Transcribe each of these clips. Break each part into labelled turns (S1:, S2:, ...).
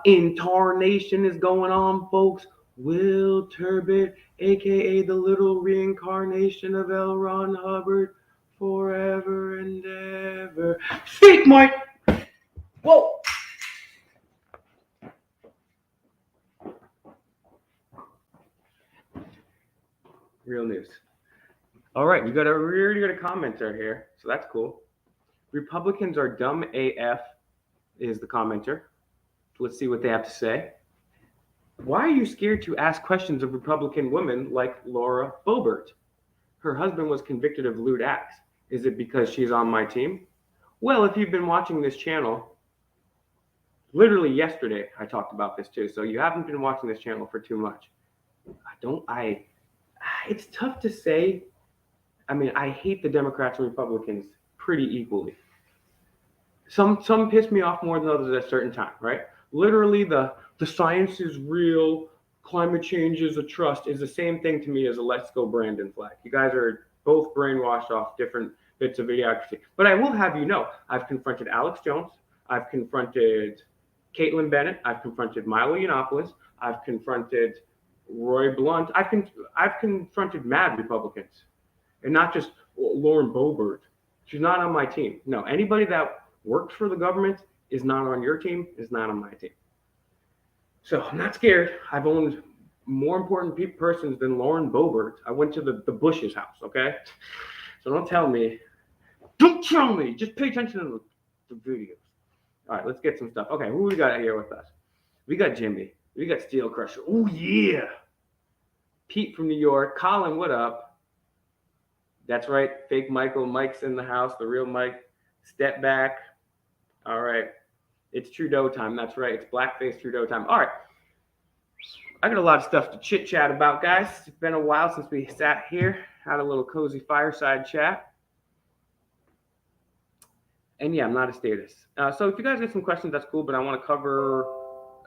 S1: Incarnation is going on, folks. Will Turbot, aka the little reincarnation of L. Ron Hubbard, forever and ever. Speak, Mike! Whoa! Real news. All right, we already got a commenter here, so that's cool. Republicans are dumb AF is the commenter. Let's see what they have to say. Why are you scared to ask questions of Republican women like Laura Boebert? Her husband was convicted of lewd acts. Is it because she's on my team? Well, if you've been watching this channel, literally yesterday I talked about this too. So you haven't been watching this channel for too much. It's tough to say. I mean, I hate the Democrats and Republicans pretty equally. Some piss me off more than others at a certain time, right? Literally, the science is real, climate change is a trust is the same thing to me as a Let's Go Brandon flag. You guys are both brainwashed off different bits of idiocracy. But I will have you know, I've confronted Alex Jones, I've confronted Caitlin Bennett, I've confronted Milo Yiannopoulos, I've confronted Roy Blunt, I've confronted mad Republicans, and not just Lauren Boebert. She's not on my team. No, anybody that works for the government is not on your team, is not on my team. So I'm not scared. I've owned more important persons than Lauren Boebert. I went to the Bush's house, okay? So don't tell me. Just pay attention to the videos. All right, let's get some stuff. Okay, who we got here with us? We got Jimmy. We got Steel Crusher. Oh, yeah. Pete from New York. Colin, what up? That's right. Fake Michael. Mike's in the house. The real Mike. Step back. All right. It's Trudeau time. That's right. It's blackface Trudeau time. All right. I got a lot of stuff to chit chat about, guys. It's been a while since we sat here, had a little cozy fireside chat. And yeah, I'm not a statist. So if you guys get some questions, that's cool. But I want to cover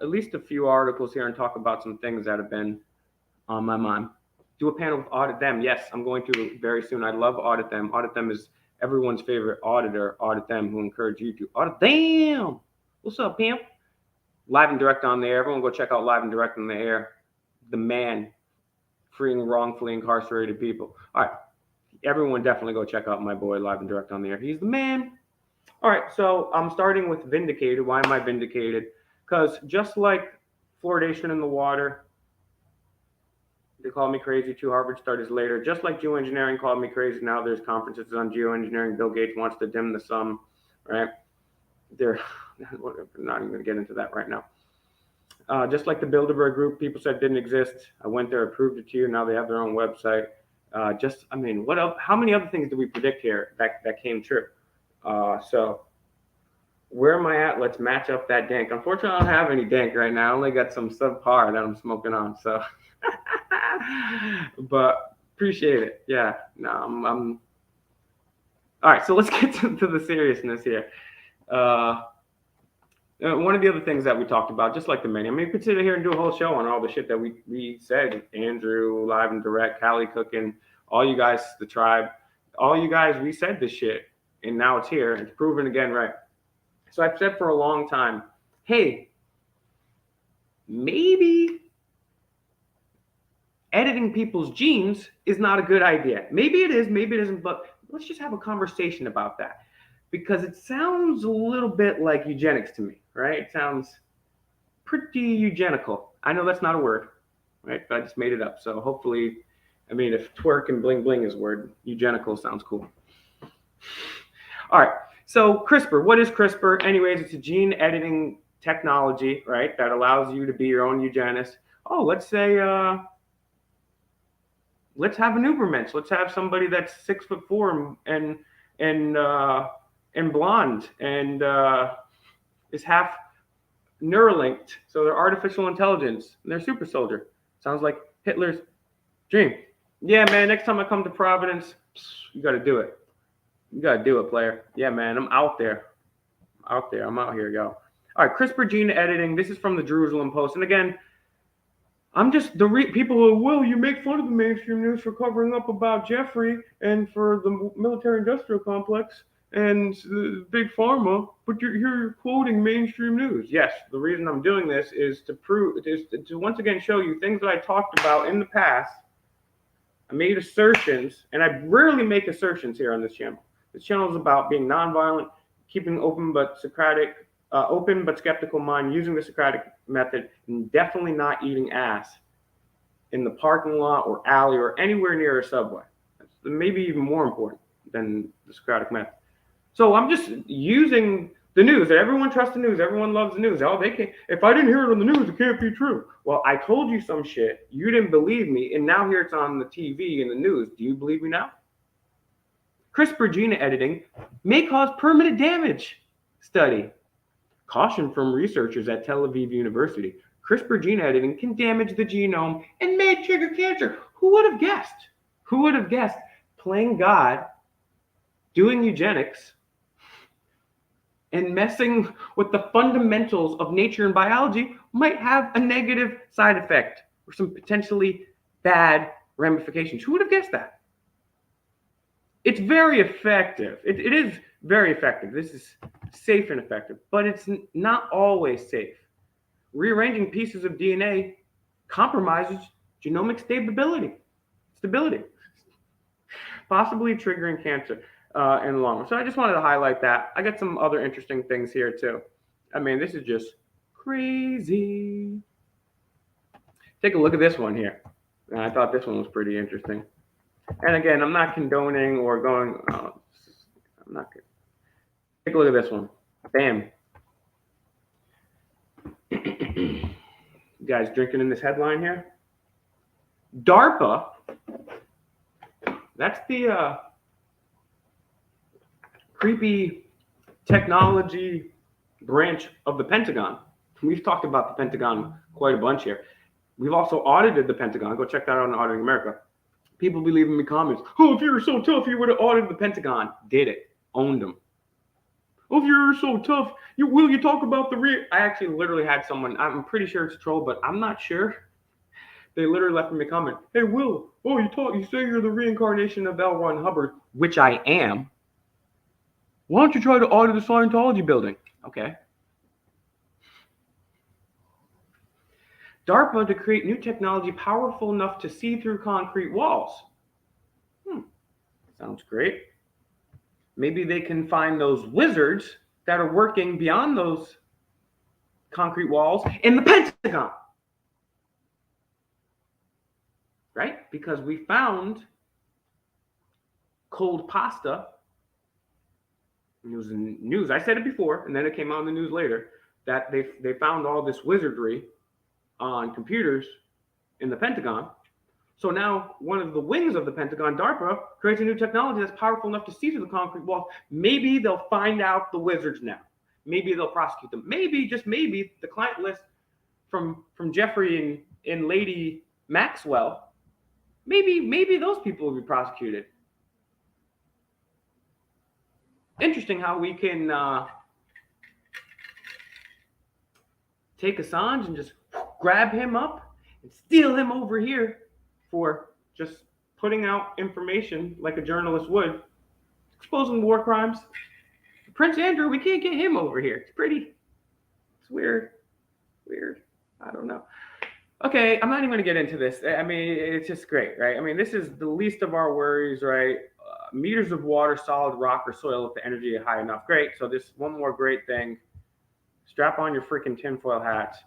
S1: at least a few articles here and talk about some things that have been on my mind. Do a panel with Audit Them. Yes, I'm going to very soon. I love Audit Them. Audit Them is everyone's favorite auditor. Audit Them, who encourage you to audit them. What's up, Pam? Live and direct on the air. Everyone go check out Live and Direct on the air. The man freeing wrongfully incarcerated people. All right. Everyone definitely go check out my boy Live and Direct on the air. He's the man. All right. So I'm starting with Vindicated. Why am I vindicated? Because just like fluoridation in the water, they call me crazy too. Harvard studies later. Just like geoengineering called me crazy. Now there's conferences on geoengineering. Bill Gates wants to dim the sun, right? They're not even going to get into that right now. Just like the Bilderberg Group, people said didn't exist. I went there, proved it to you. Now they have their own website. What else? How many other things did we predict here that came true? So where am I at? Let's match up that dank. Unfortunately, I don't have any dank right now. I only got some subpar that I'm smoking on. So, but appreciate it. Yeah, no, I'm. All right, so let's get to the seriousness here. One of the other things that we talked about, just like the menu, I mean, we could sit here and do a whole show on all the shit that we said. Andrew, Live and Direct, Callie Cooking, all you guys, the tribe, all you guys, we said this shit, and now it's here. It's proven again, right? So I've said for a long time, hey, maybe editing people's genes is not a good idea. Maybe it is, maybe it isn't, but let's just have a conversation about that. Because it sounds a little bit like eugenics to me, right? It sounds pretty eugenical. I know that's not a word, right? But I just made it up. So hopefully, I mean, if twerk and bling bling is a word, eugenical sounds cool. All right. So CRISPR, what is CRISPR? Anyways, it's a gene editing technology, right? That allows you to be your own eugenist. Oh, let's say, let's have an Ubermensch. Let's have somebody that's 6'4" and blonde and is half Neuralinked, so they're artificial intelligence and they're super soldier. Sounds like Hitler's dream. Yeah, man, next time I come to Providence, you got to do it. You got to do it, player. Yeah, man, I'm out there. I'm out here, yo. All right, CRISPR gene editing. This is from the Jerusalem Post. And again, I'm just people who will you make fun of the mainstream news for covering up about Jeffrey and for the military-industrial complex and big pharma, but you're quoting mainstream news. Yes, the reason I'm doing this is to once again show you things that I talked about in the past. I made assertions, and I rarely make assertions here on this channel. This channel is about being nonviolent, keeping open but skeptical mind, using the Socratic method, and definitely not eating ass in the parking lot or alley or anywhere near a subway. That's maybe even more important than the Socratic method. So I'm just using the news. Everyone trusts the news. Everyone loves the news. Oh, they can't. If I didn't hear it on the news, it can't be true. Well, I told you some shit. You didn't believe me, and now here it's on the TV and the news. Do you believe me now? CRISPR gene editing may cause permanent damage. Study. Caution from researchers at Tel Aviv University. CRISPR gene editing can damage the genome and may trigger cancer. Who would have guessed? Who would have guessed playing God, doing eugenics, and messing with the fundamentals of nature and biology might have a negative side effect or some potentially bad ramifications? Who would have guessed that? It's very effective. It is very effective. This is safe and effective, but it's not always safe. Rearranging pieces of DNA compromises genomic stability, possibly triggering cancer in the long run. So I just wanted to highlight that. I got some other interesting things here too. I mean, this is just crazy. Take a look at this one here. I thought this one was pretty interesting. And again, I'm not condoning or going, I'm not good. Take a look at this one. Bam. You guys drinking in this headline here? Darpa, that's the creepy technology branch of the Pentagon. We've talked about the Pentagon quite a bunch here. We've also audited the Pentagon. Go check that out on Auditing America. People be leaving me comments. Oh, if you were so tough, you would have audited the Pentagon. Did it. Owned them. Oh, if you were so tough, you talk about the I actually literally had someone, I'm pretty sure it's a troll, but I'm not sure. They literally left me a comment. Hey, Will, you say you're the reincarnation of L. Ron Hubbard, which I am. Why don't you try to audit the Scientology building? Okay. Darpa to create new technology powerful enough to see through concrete walls. Sounds great. Maybe they can find those wizards that are working beyond those concrete walls in the Pentagon. Right? Because we found cold pasta. It was in the news. I said it before, and then it came out in the news later, that they found all this wizardry on computers in the Pentagon. So now one of the wings of the Pentagon, Darpa, creates a new technology that's powerful enough to see through the concrete walls. Maybe they'll find out the wizards now. Maybe they'll prosecute them. Maybe, just maybe, the client list from Jeffrey and Lady Maxwell, maybe those people will be prosecuted. Interesting how we can take Assange and just grab him up and steal him over here for just putting out information like a journalist would, exposing war crimes. Prince Andrew, we can't get him over here. It's weird. I don't know. Okay, I'm not even going to get into this. I mean, it's just great, right? I mean, this is the least of our worries, right? Meters of water, solid rock, or soil if the energy is high enough. Great. So this one more great thing. Strap on your freaking tinfoil hats.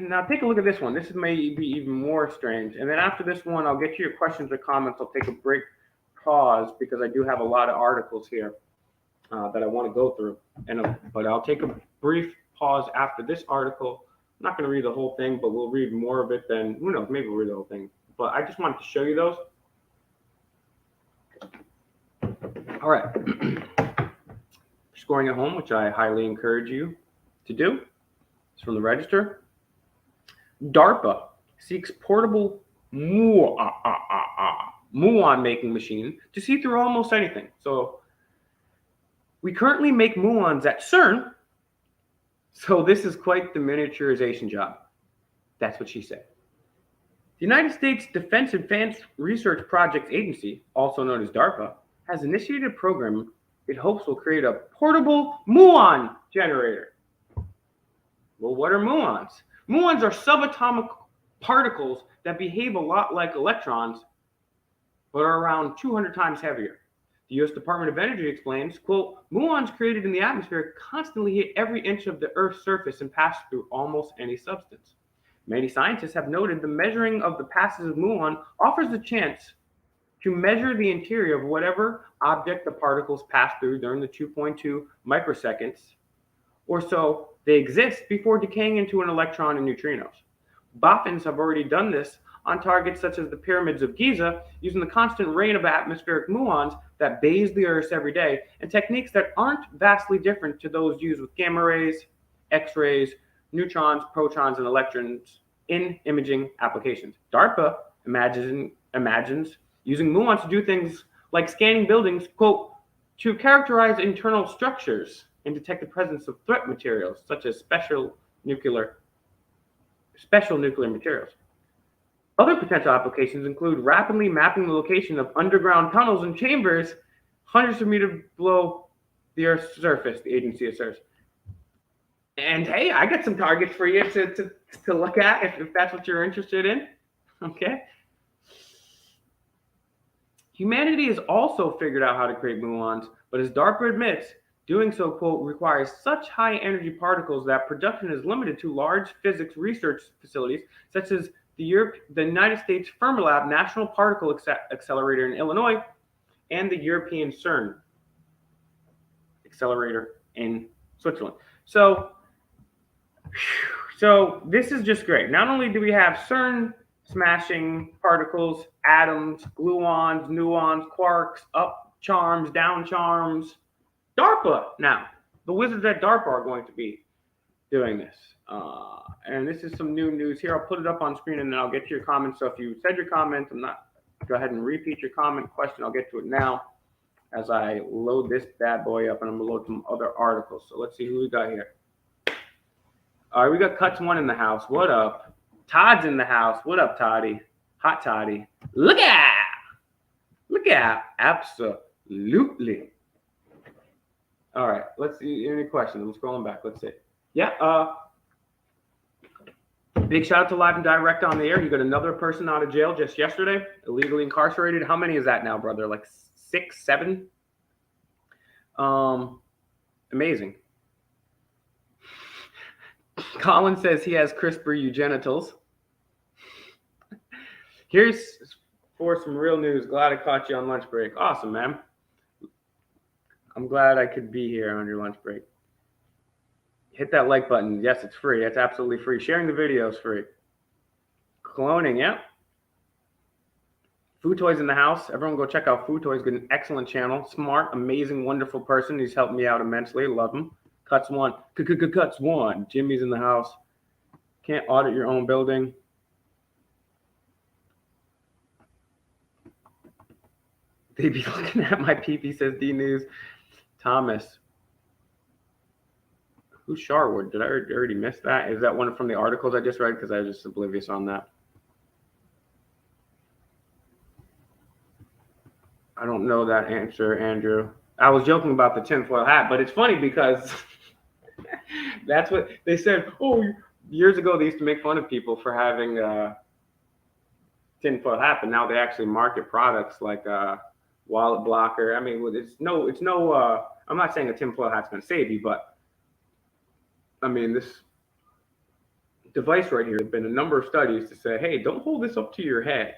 S1: Now take a look at this one. This may be even more strange. And then after this one, I'll get to your questions or comments. I'll take a break, pause, because I do have a lot of articles here that I want to go through. But I'll take a brief pause after this article. I'm not going to read the whole thing, but we'll read more of it than, who knows, maybe we'll read the whole thing. But I just wanted to show you those. All right. Scoring at home, which I highly encourage you to do. It's from the Register. Darpa seeks portable Muon making machine to see through almost anything. So we currently make muons at CERN. So this is quite the miniaturization job. That's what she said. The United States Defense Advanced Research Projects Agency, also known as DARPA, has initiated a program it hopes will create a portable muon generator. Well, what are muons? Muons are subatomic particles that behave a lot like electrons, but are around 200 times heavier. The U.S. Department of Energy explains, quote, muons created in the atmosphere constantly hit every inch of the Earth's surface and pass through almost any substance. Many scientists have noted the measuring of the passage of muon offers the chance to measure the interior of whatever object the particles pass through during the 2.2 microseconds or so they exist before decaying into an electron and neutrinos. Boffins have already done this on targets such as the pyramids of Giza using the constant rain of atmospheric muons that bathe the Earth every day and techniques that aren't vastly different to those used with gamma rays, X-rays, neutrons, protons, and electrons in imaging applications. DARPA imagines using muons to do things like scanning buildings, quote, to characterize internal structures and detect the presence of threat materials such as special nuclear materials. Other potential applications include rapidly mapping the location of underground tunnels and chambers hundreds of meters below the Earth's surface, the agency asserts. And hey, I got some targets for you to look at if that's what you're interested in. Okay. Humanity has also figured out how to create muons, but as DARPA admits, doing so, quote, requires such high energy particles that production is limited to large physics research facilities such as the United States Fermilab National Particle Accelerator in Illinois and the European CERN Accelerator in Switzerland. So this is just great. Not only do we have CERN smashing particles, atoms, gluons, nuons, quarks, up charms, down charms, DARPA now. The wizards at DARPA are going to be doing this. And this is some new news here. I'll put it up on screen and then I'll get to your comments. So if you said your comment, go ahead and repeat your comment question. I'll get to it now as I load this bad boy up, and I'm going to load some other articles. So let's see who we got here. All right, we got Cuts One in the house. What up? Todd's in the house. What up, Toddy? Hot Toddy. Look out. Absolutely. All right, let's see. Any questions? I'm scrolling back. Let's see. Yeah. Big shout out to Live and Direct on the air. You got another person out of jail just yesterday, illegally incarcerated. How many is that now, brother? Like 6, 7? Amazing. Colin says he has CRISPR eugenitals. Here's for some real news. Glad I caught you on lunch break. Awesome, man. I'm glad I could be here on your lunch break. Hit that like button. Yes, it's free. It's absolutely free. Sharing the video is free. Cloning, yeah. Food Toys in the house. Everyone go check out Food Toys. Got an excellent channel. Smart, amazing, wonderful person. He's helped me out immensely. Love him. Cuts One. Cuts One. Jimmy's in the house. Can't audit your own building. They be looking at my PP, says D News. Thomas. Who's Sharwood? Did I already miss that? Is that one from the articles I just read? Because I was just oblivious on that. I don't know that answer, Andrew. I was joking about the tinfoil hat, but it's funny because that's what they said. Oh, years ago they used to make fun of people for having tinfoil hat, but now they actually market products like wallet blocker. I mean, it's no. I'm not saying a tinfoil hat's going to save you, but I mean, this device right here, there's been a number of studies to say, hey, don't hold this up to your head.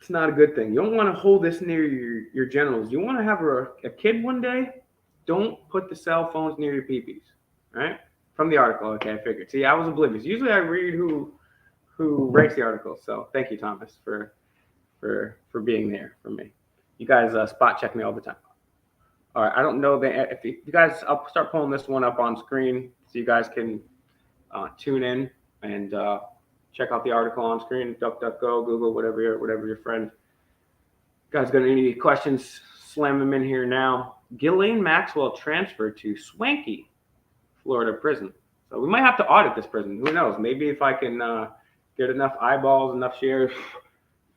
S1: It's not a good thing. You don't want to hold this near your genitals. You want to have a kid one day, don't put the cell phones near your peepees, right? From the article, okay, I figured. See, I was oblivious. Usually I read who writes the article, so thank you, Thomas, for being there for me. You guys spot check me all the time. All right, I don't know if you guys, I'll start pulling this one up on screen so you guys can tune in and check out the article on screen. DuckDuckGo, Google, whatever your friend. You guys got any questions? Slam them in here now. Ghislaine Maxwell transferred to swanky Florida prison. So we might have to audit this prison. Who knows? Maybe if I can get enough eyeballs, enough shares,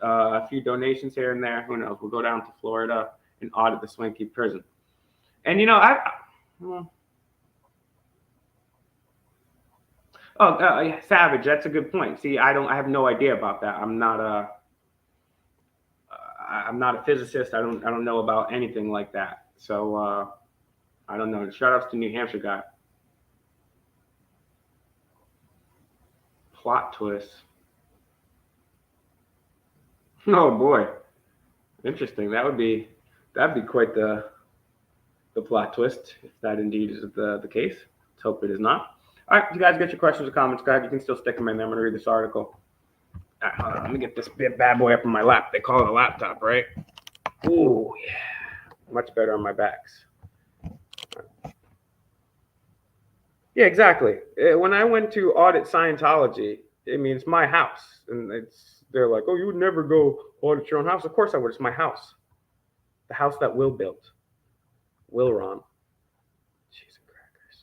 S1: a few donations here and there, who knows? We'll go down to Florida and audit the Swanky prison. And Savage, that's a good point. See, I have no idea about that. I'm not a physicist. I don't know about anything like that. So I don't know. Shout outs to New Hampshire guy. Plot twist. Oh boy, interesting. That'd be quite the plot twist if that indeed is the case. Let's hope it is not. All right, you guys get your questions or comments. Go ahead. You can still stick them in there. I'm gonna read this article. All right, hold on. Let me get this bad boy up on my lap. They call it a laptop, right? Ooh, yeah. Much better on my backs. Yeah, exactly. When I went to audit Scientology, I mean, it's my house, and they're like, oh, you would never go audit your own house. Of course I would. It's my house. The house that Will built. Will Ron. Cheese and crackers.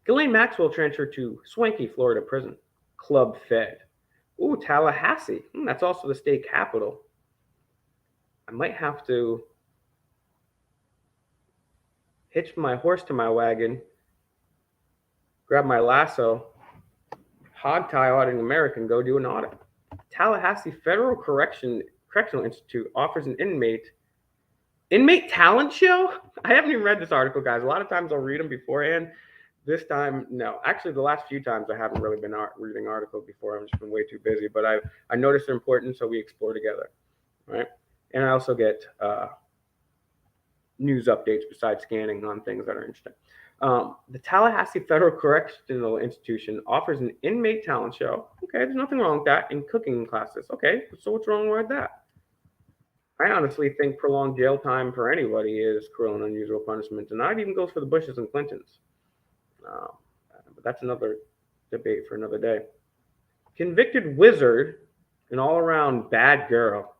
S1: Ghislaine Maxwell transferred to swanky Florida prison. Club Fed. Ooh, Tallahassee. That's also the state capital. I might have to hitch my horse to my wagon, grab my lasso, hog tie auditing America, and go do an audit. Tallahassee Federal Correctional Institute offers an inmate talent show. I haven't even read this article, guys. A lot of times I'll read them beforehand. This time, no. Actually, the last few times I haven't really been reading articles before. I've just been way too busy. But I noticed they're important, so we explore together, right? And I also get news updates besides scanning on things that are interesting. The Tallahassee Federal Correctional Institution offers an inmate talent show. Okay, there's nothing wrong with that. And cooking classes. Okay, so what's wrong with that? I honestly think prolonged jail time for anybody is cruel and unusual punishment. And that even goes for the Bushes and Clintons. But that's another debate for another day. Convicted wizard, an all-around bad girl.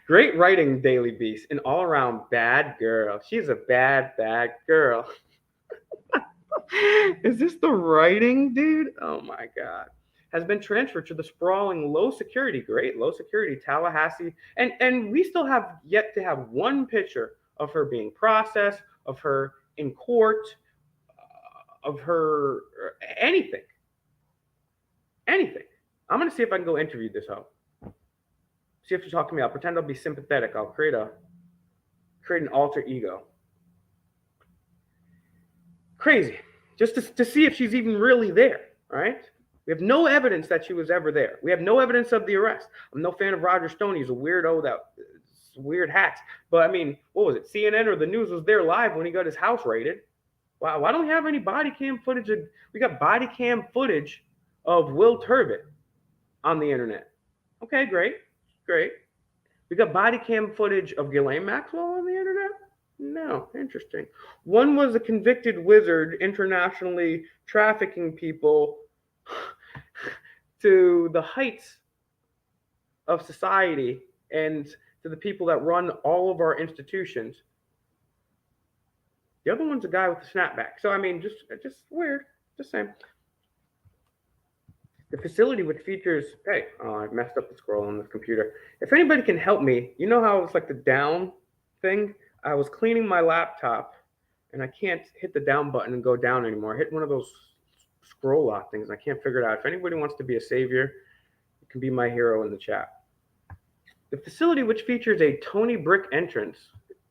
S1: Great writing, Daily Beast. An all-around bad girl. She's a bad girl. Is this the writing, dude? Oh my God. Has been transferred to the sprawling low security Tallahassee. And we still have yet to have one picture of her being processed, of her in court, of her anything. I'm going to see if I can go interview this hoe. See if she'll talk to me. I'll pretend I'll be sympathetic. I'll create an alter ego. Crazy. Just to see if she's even really there, right? We have no evidence that she was ever there. We have no evidence of the arrest. I'm no fan of Roger Stone. He's a weirdo that weird hats. But I mean, what was it? CNN or the news was there live when he got his house raided. Wow, why don't we have any body cam footage? We got body cam footage of Will Turbot on the internet. Okay, great. We got body cam footage of Ghislaine Maxwell on the internet? No, interesting. One was a convicted wizard internationally trafficking people to the heights of society and to the people that run all of our institutions. The other one's a guy with a snapback. So, I mean, just weird. Just saying. The facility, which features, I messed up the scroll on this computer. If anybody can help me, you know how it's like the down thing? I was cleaning my laptop, and I can't hit the down button and go down anymore. I hit one of those scroll lock things, and I can't figure it out. If anybody wants to be a savior, you can be my hero in the chat. The facility, which features a Tony brick entrance.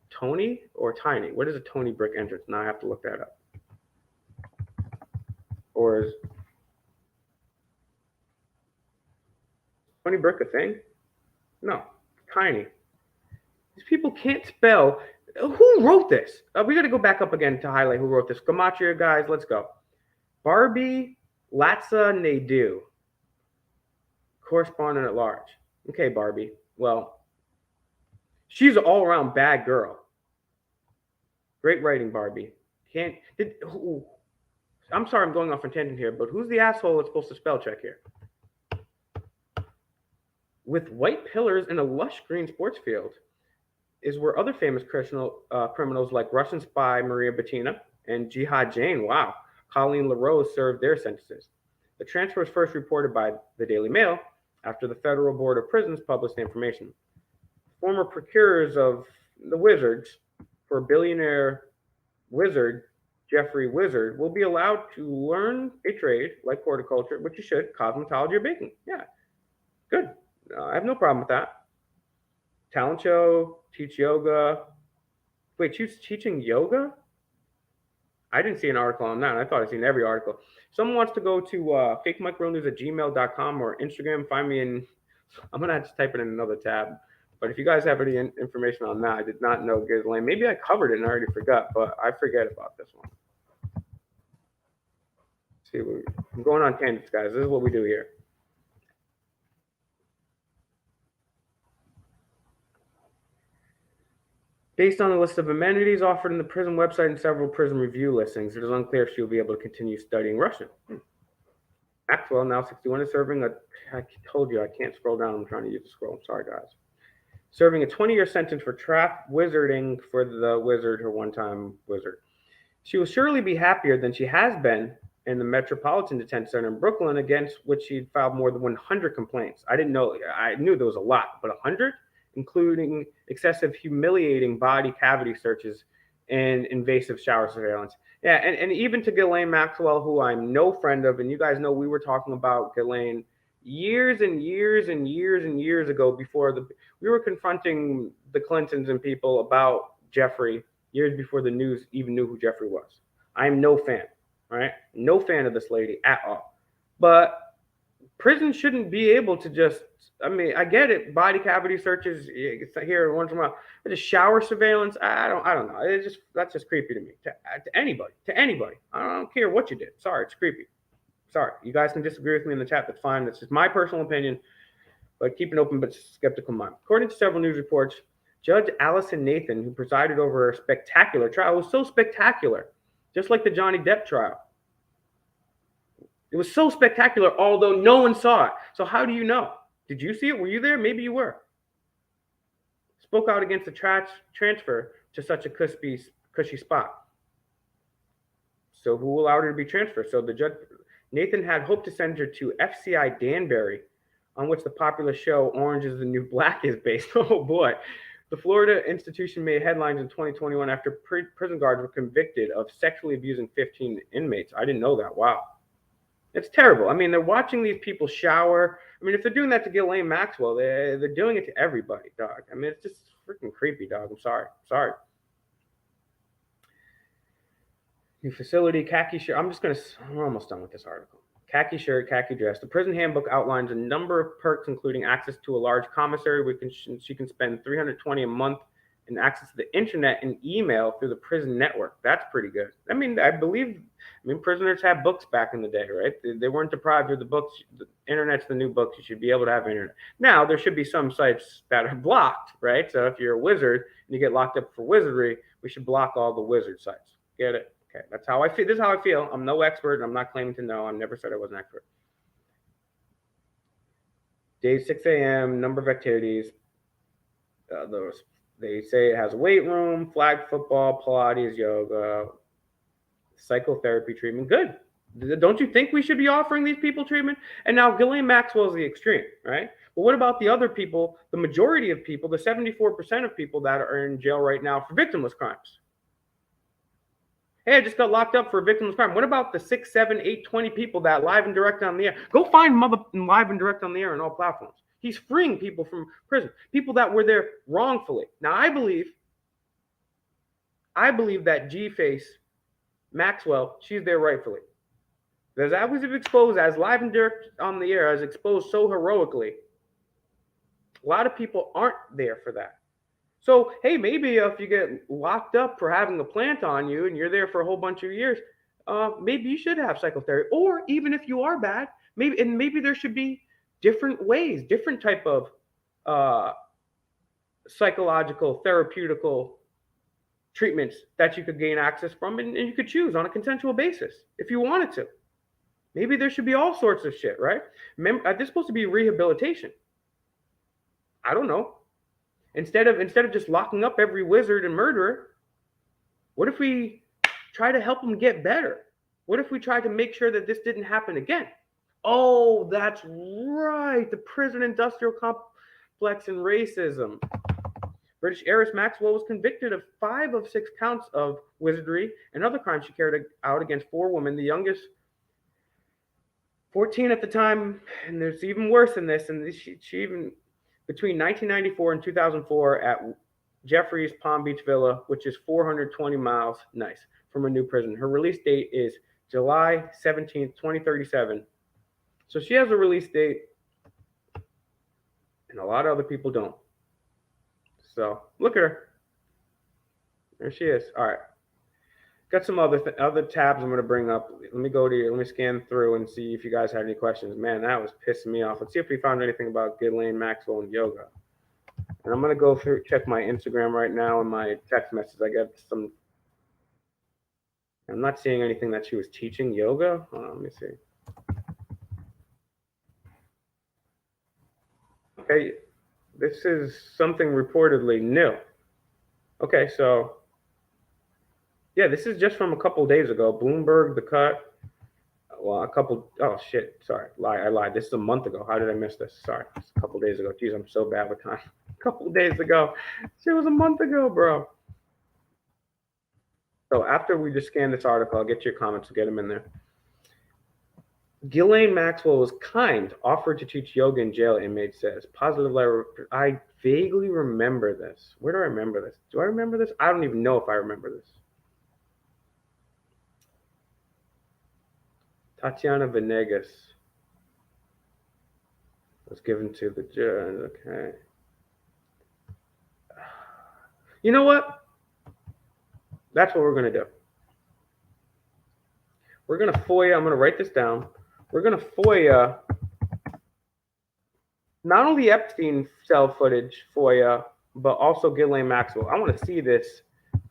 S1: Tony or Tiny? What is a Tony brick entrance? Now I have to look that up. Or is Tony brick a thing? No, Tiny. These people can't spell. Who wrote this? We got to go back up again to highlight who wrote this. Gematria, guys, let's go. Barbie Latza Nadu, correspondent at large. Okay, Barbie. Well, she's an all-around bad girl. Great writing, Barbie. I'm sorry, I'm going off on tangent here, but who's the asshole that's supposed to spell check here? With white pillars and a lush green sports field is where other famous criminals like Russian spy Maria Butina and Jihad Jain, wow, Colleen LaRose served their sentences. The transfer was first reported by the Daily Mail after the Federal Board of Prisons published the information. Former procurers of the Wizards for billionaire wizard Jeffrey Wizard will be allowed to learn a trade like horticulture, which you should, cosmetology or baking. Yeah, good. I have no problem with that. Talent show, teach yoga. Wait, she's teaching yoga? I didn't see an article on that. I thought I'd seen every article. Someone wants to go to FakeMicRealNews@gmail.com or Instagram. Find me in. I'm gonna have to type it in another tab. But if you guys have any information on that, I did not know Ghislaine. Maybe I covered it and I already forgot, but I forget about this one. See, I'm going on tangents, guys. This is what we do here. Based on the list of amenities offered in the prison website and several prison review listings, it is unclear if she will be able to continue studying Russian. Maxwell, now 61, is serving I told you I can't scroll down. I'm trying to use the scroll. I'm sorry, guys. Serving a 20-year sentence for trap wizarding for the wizard, her one-time wizard. She will surely be happier than she has been in the Metropolitan Detention Center in Brooklyn, against which she'd filed more than 100 complaints. I didn't know. I knew there was a lot, but 100? Including excessive humiliating body cavity searches and invasive shower surveillance. Yeah, and even to Ghislaine Maxwell, who I'm no friend of, and you guys know we were talking about Ghislaine years and years and years and years ago before we were confronting the Clintons and people about Jeffrey years before the news even knew who Jeffrey was. I'm no fan, right? No fan of this lady at all. But prison shouldn't be able to just, I mean, I get it. Body cavity searches here once in a while, but just shower surveillance. I don't know. That's just creepy to me. To anybody. I don't care what you did. Sorry, it's creepy. Sorry, you guys can disagree with me in the chat. That's fine. That's just my personal opinion. But keep an open but skeptical mind. According to several news reports, Judge Allison Nathan, who presided over a spectacular trial, was so spectacular, just like the Johnny Depp trial. It was so spectacular, although no one saw it. So how do you know? Did you see it? Were you there? Maybe you were. Spoke out against the transfer to such a cushy spot. So who allowed her to be transferred? So the judge, Nathan, had hoped to send her to FCI Danbury, on which the popular show Orange is the New Black is based. Oh boy. The Florida institution made headlines in 2021 after prison guards were convicted of sexually abusing 15 inmates. I didn't know that. Wow. It's terrible. I mean, they're watching these people shower. I mean, if they're doing that to Ghislaine Maxwell, they're doing it to everybody, dog. I mean, it's just freaking creepy, dog. I'm sorry. New facility, khaki shirt. I'm almost done with this article. Khaki shirt, khaki dress. The prison handbook outlines a number of perks, including access to a large commissary where she can spend $320 a month and access to the internet and email through the prison network. That's pretty good. I mean, prisoners had books back in the day, right? They weren't deprived of the books. The internet's the new books. You should be able to have internet. Now, there should be some sites that are blocked, right? So if you're a wizard and you get locked up for wizardry, we should block all the wizard sites. Get it? Okay, that's how I feel. This is how I feel. I'm no expert, and I'm not claiming to know. I never said I was an expert. Days 6 a.m., number of activities. They say it has a weight room, flag football, Pilates, yoga, psychotherapy treatment. Good. Don't you think we should be offering these people treatment? And now Ghislaine Maxwell is the extreme, right? But what about the other people, the majority of people, the 74% of people that are in jail right now for victimless crimes? Hey, I just got locked up for a victimless crime. What about the 6, 7, 8, 20 people that live and direct on the air? Go find Mother live and direct on the air on all platforms. He's freeing people from prison, people that were there wrongfully. Now, I believe that G-Face Maxwell, she's there rightfully. Because I was exposed as live and direct on the air, as exposed so heroically. A lot of people aren't there for that. So, hey, maybe if you get locked up for having a plant on you and you're there for a whole bunch of years, maybe you should have psychotherapy. Or even if you are bad, maybe there should be different ways, different type of psychological, therapeutical treatments that you could gain access from, and you could choose on a consensual basis if you wanted to. Maybe there should be all sorts of shit, right? Remember, this is supposed to be rehabilitation. I don't know. Instead of just locking up every wizard and murderer, what if we try to help them get better? What if we tried to make sure that this didn't happen again? Oh, that's right. The prison industrial complex and racism. British heiress Maxwell was convicted of 5 of 6 counts of wizardry and other crimes she carried out against 4 women, the youngest 14 at the time, and there's even worse than this. And she even, between 1994 and 2004, at Jeffrey's Palm Beach Villa, which is 420 miles, nice, from her new prison. Her release date is July 17th, 2037. So she has a release date, and a lot of other people don't. So look at her. There she is. All right. Got some other tabs I'm going to bring up. Let me go to you. Let me scan through and see if you guys had any questions. Man, that was pissing me off. Let's see if we found anything about Ghislaine Maxwell and yoga. And I'm going to go through, check my Instagram right now and my text messages. I got some. I'm not seeing anything that she was teaching yoga. Hold on, let me see. Okay, this is something reportedly new. Okay, so yeah, this is just from a couple days ago. Bloomberg, The Cut. Well, oh shit, sorry, I lied. This is a month ago. How did I miss this? Sorry, it's a couple days ago. Jeez, I'm so bad with time. A couple days ago. It was a month ago, bro. So after we just scan this article, I'll get your comments, get them in there. Ghislaine Maxwell was kind, offered to teach yoga in jail, inmate says. Positive letter. I vaguely remember this. Where do I remember this? Do I remember this? I don't even know if I remember this. Tatiana Venegas was given to the judge. Okay. You know what? That's what we're going to do. We're going to Foia. I'm going to write this down. We're going to Foia not only Epstein cell footage, Foia, but also Ghislaine Maxwell. I want to see this.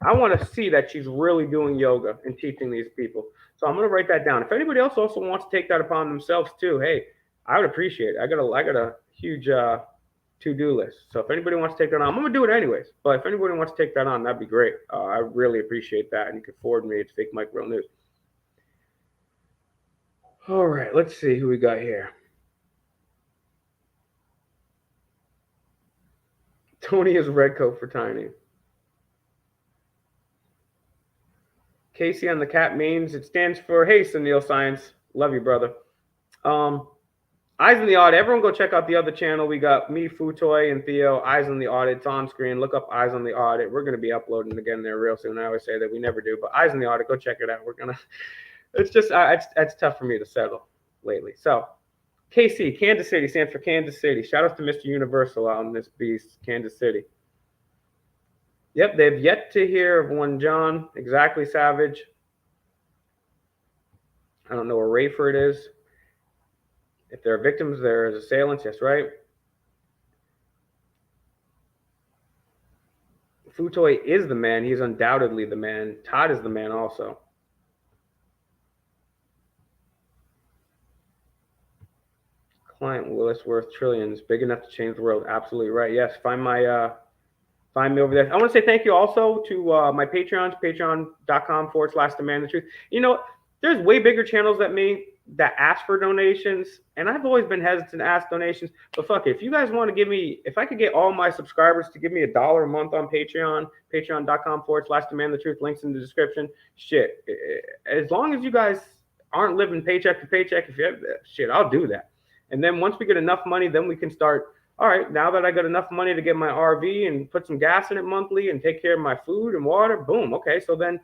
S1: I want to see that she's really doing yoga and teaching these people. So I'm going to write that down. If anybody else also wants to take that upon themselves too, hey, I would appreciate it. I got a huge to-do list. So if anybody wants to take that on, I'm going to do it anyways. But if anybody wants to take that on, that'd be great. I really appreciate that. And you can forward me. It's FakeMicRealNews. All right, let's see who we got here. Tony is Redcoat for Tiny. Casey on the cat memes. It stands for, hey, Sunil Science. Love you, brother. Eyes on the Audit. Everyone go check out the other channel. We got me, Futoy, and Theo. Eyes on the Audit. It's on screen. Look up Eyes on the Audit. We're going to be uploading again there real soon. I always say that we never do. But Eyes on the Audit, go check it out. We're going to, it's just, it's tough for me to settle lately. So, KC, Kansas City, stands for Kansas City. Shout out to Mr. Universal out in this beast, Kansas City. Yep, they've yet to hear of one John, exactly Savage. I don't know where Rayford is. If there are victims, there is assailants. Yes, right. Futoy is the man. He's undoubtedly the man. Todd is the man also. Client Willis worth trillions, big enough to change the world. Absolutely right. Yes, find me over there. I want to say thank you also to my Patreons, patreon.com/demandthetruth. You know, there's way bigger channels than me that ask for donations, and I've always been hesitant to ask donations. But fuck it, if you guys want to give me, if I could get all my subscribers to give me $1 a month on Patreon, patreon.com/demandthetruth, links in the description. Shit, as long as you guys aren't living paycheck to paycheck, if you have shit, I'll do that. And then once we get enough money, then we can start. All right, now that I got enough money to get my RV and put some gas in it monthly and take care of my food and water, boom. Okay, so then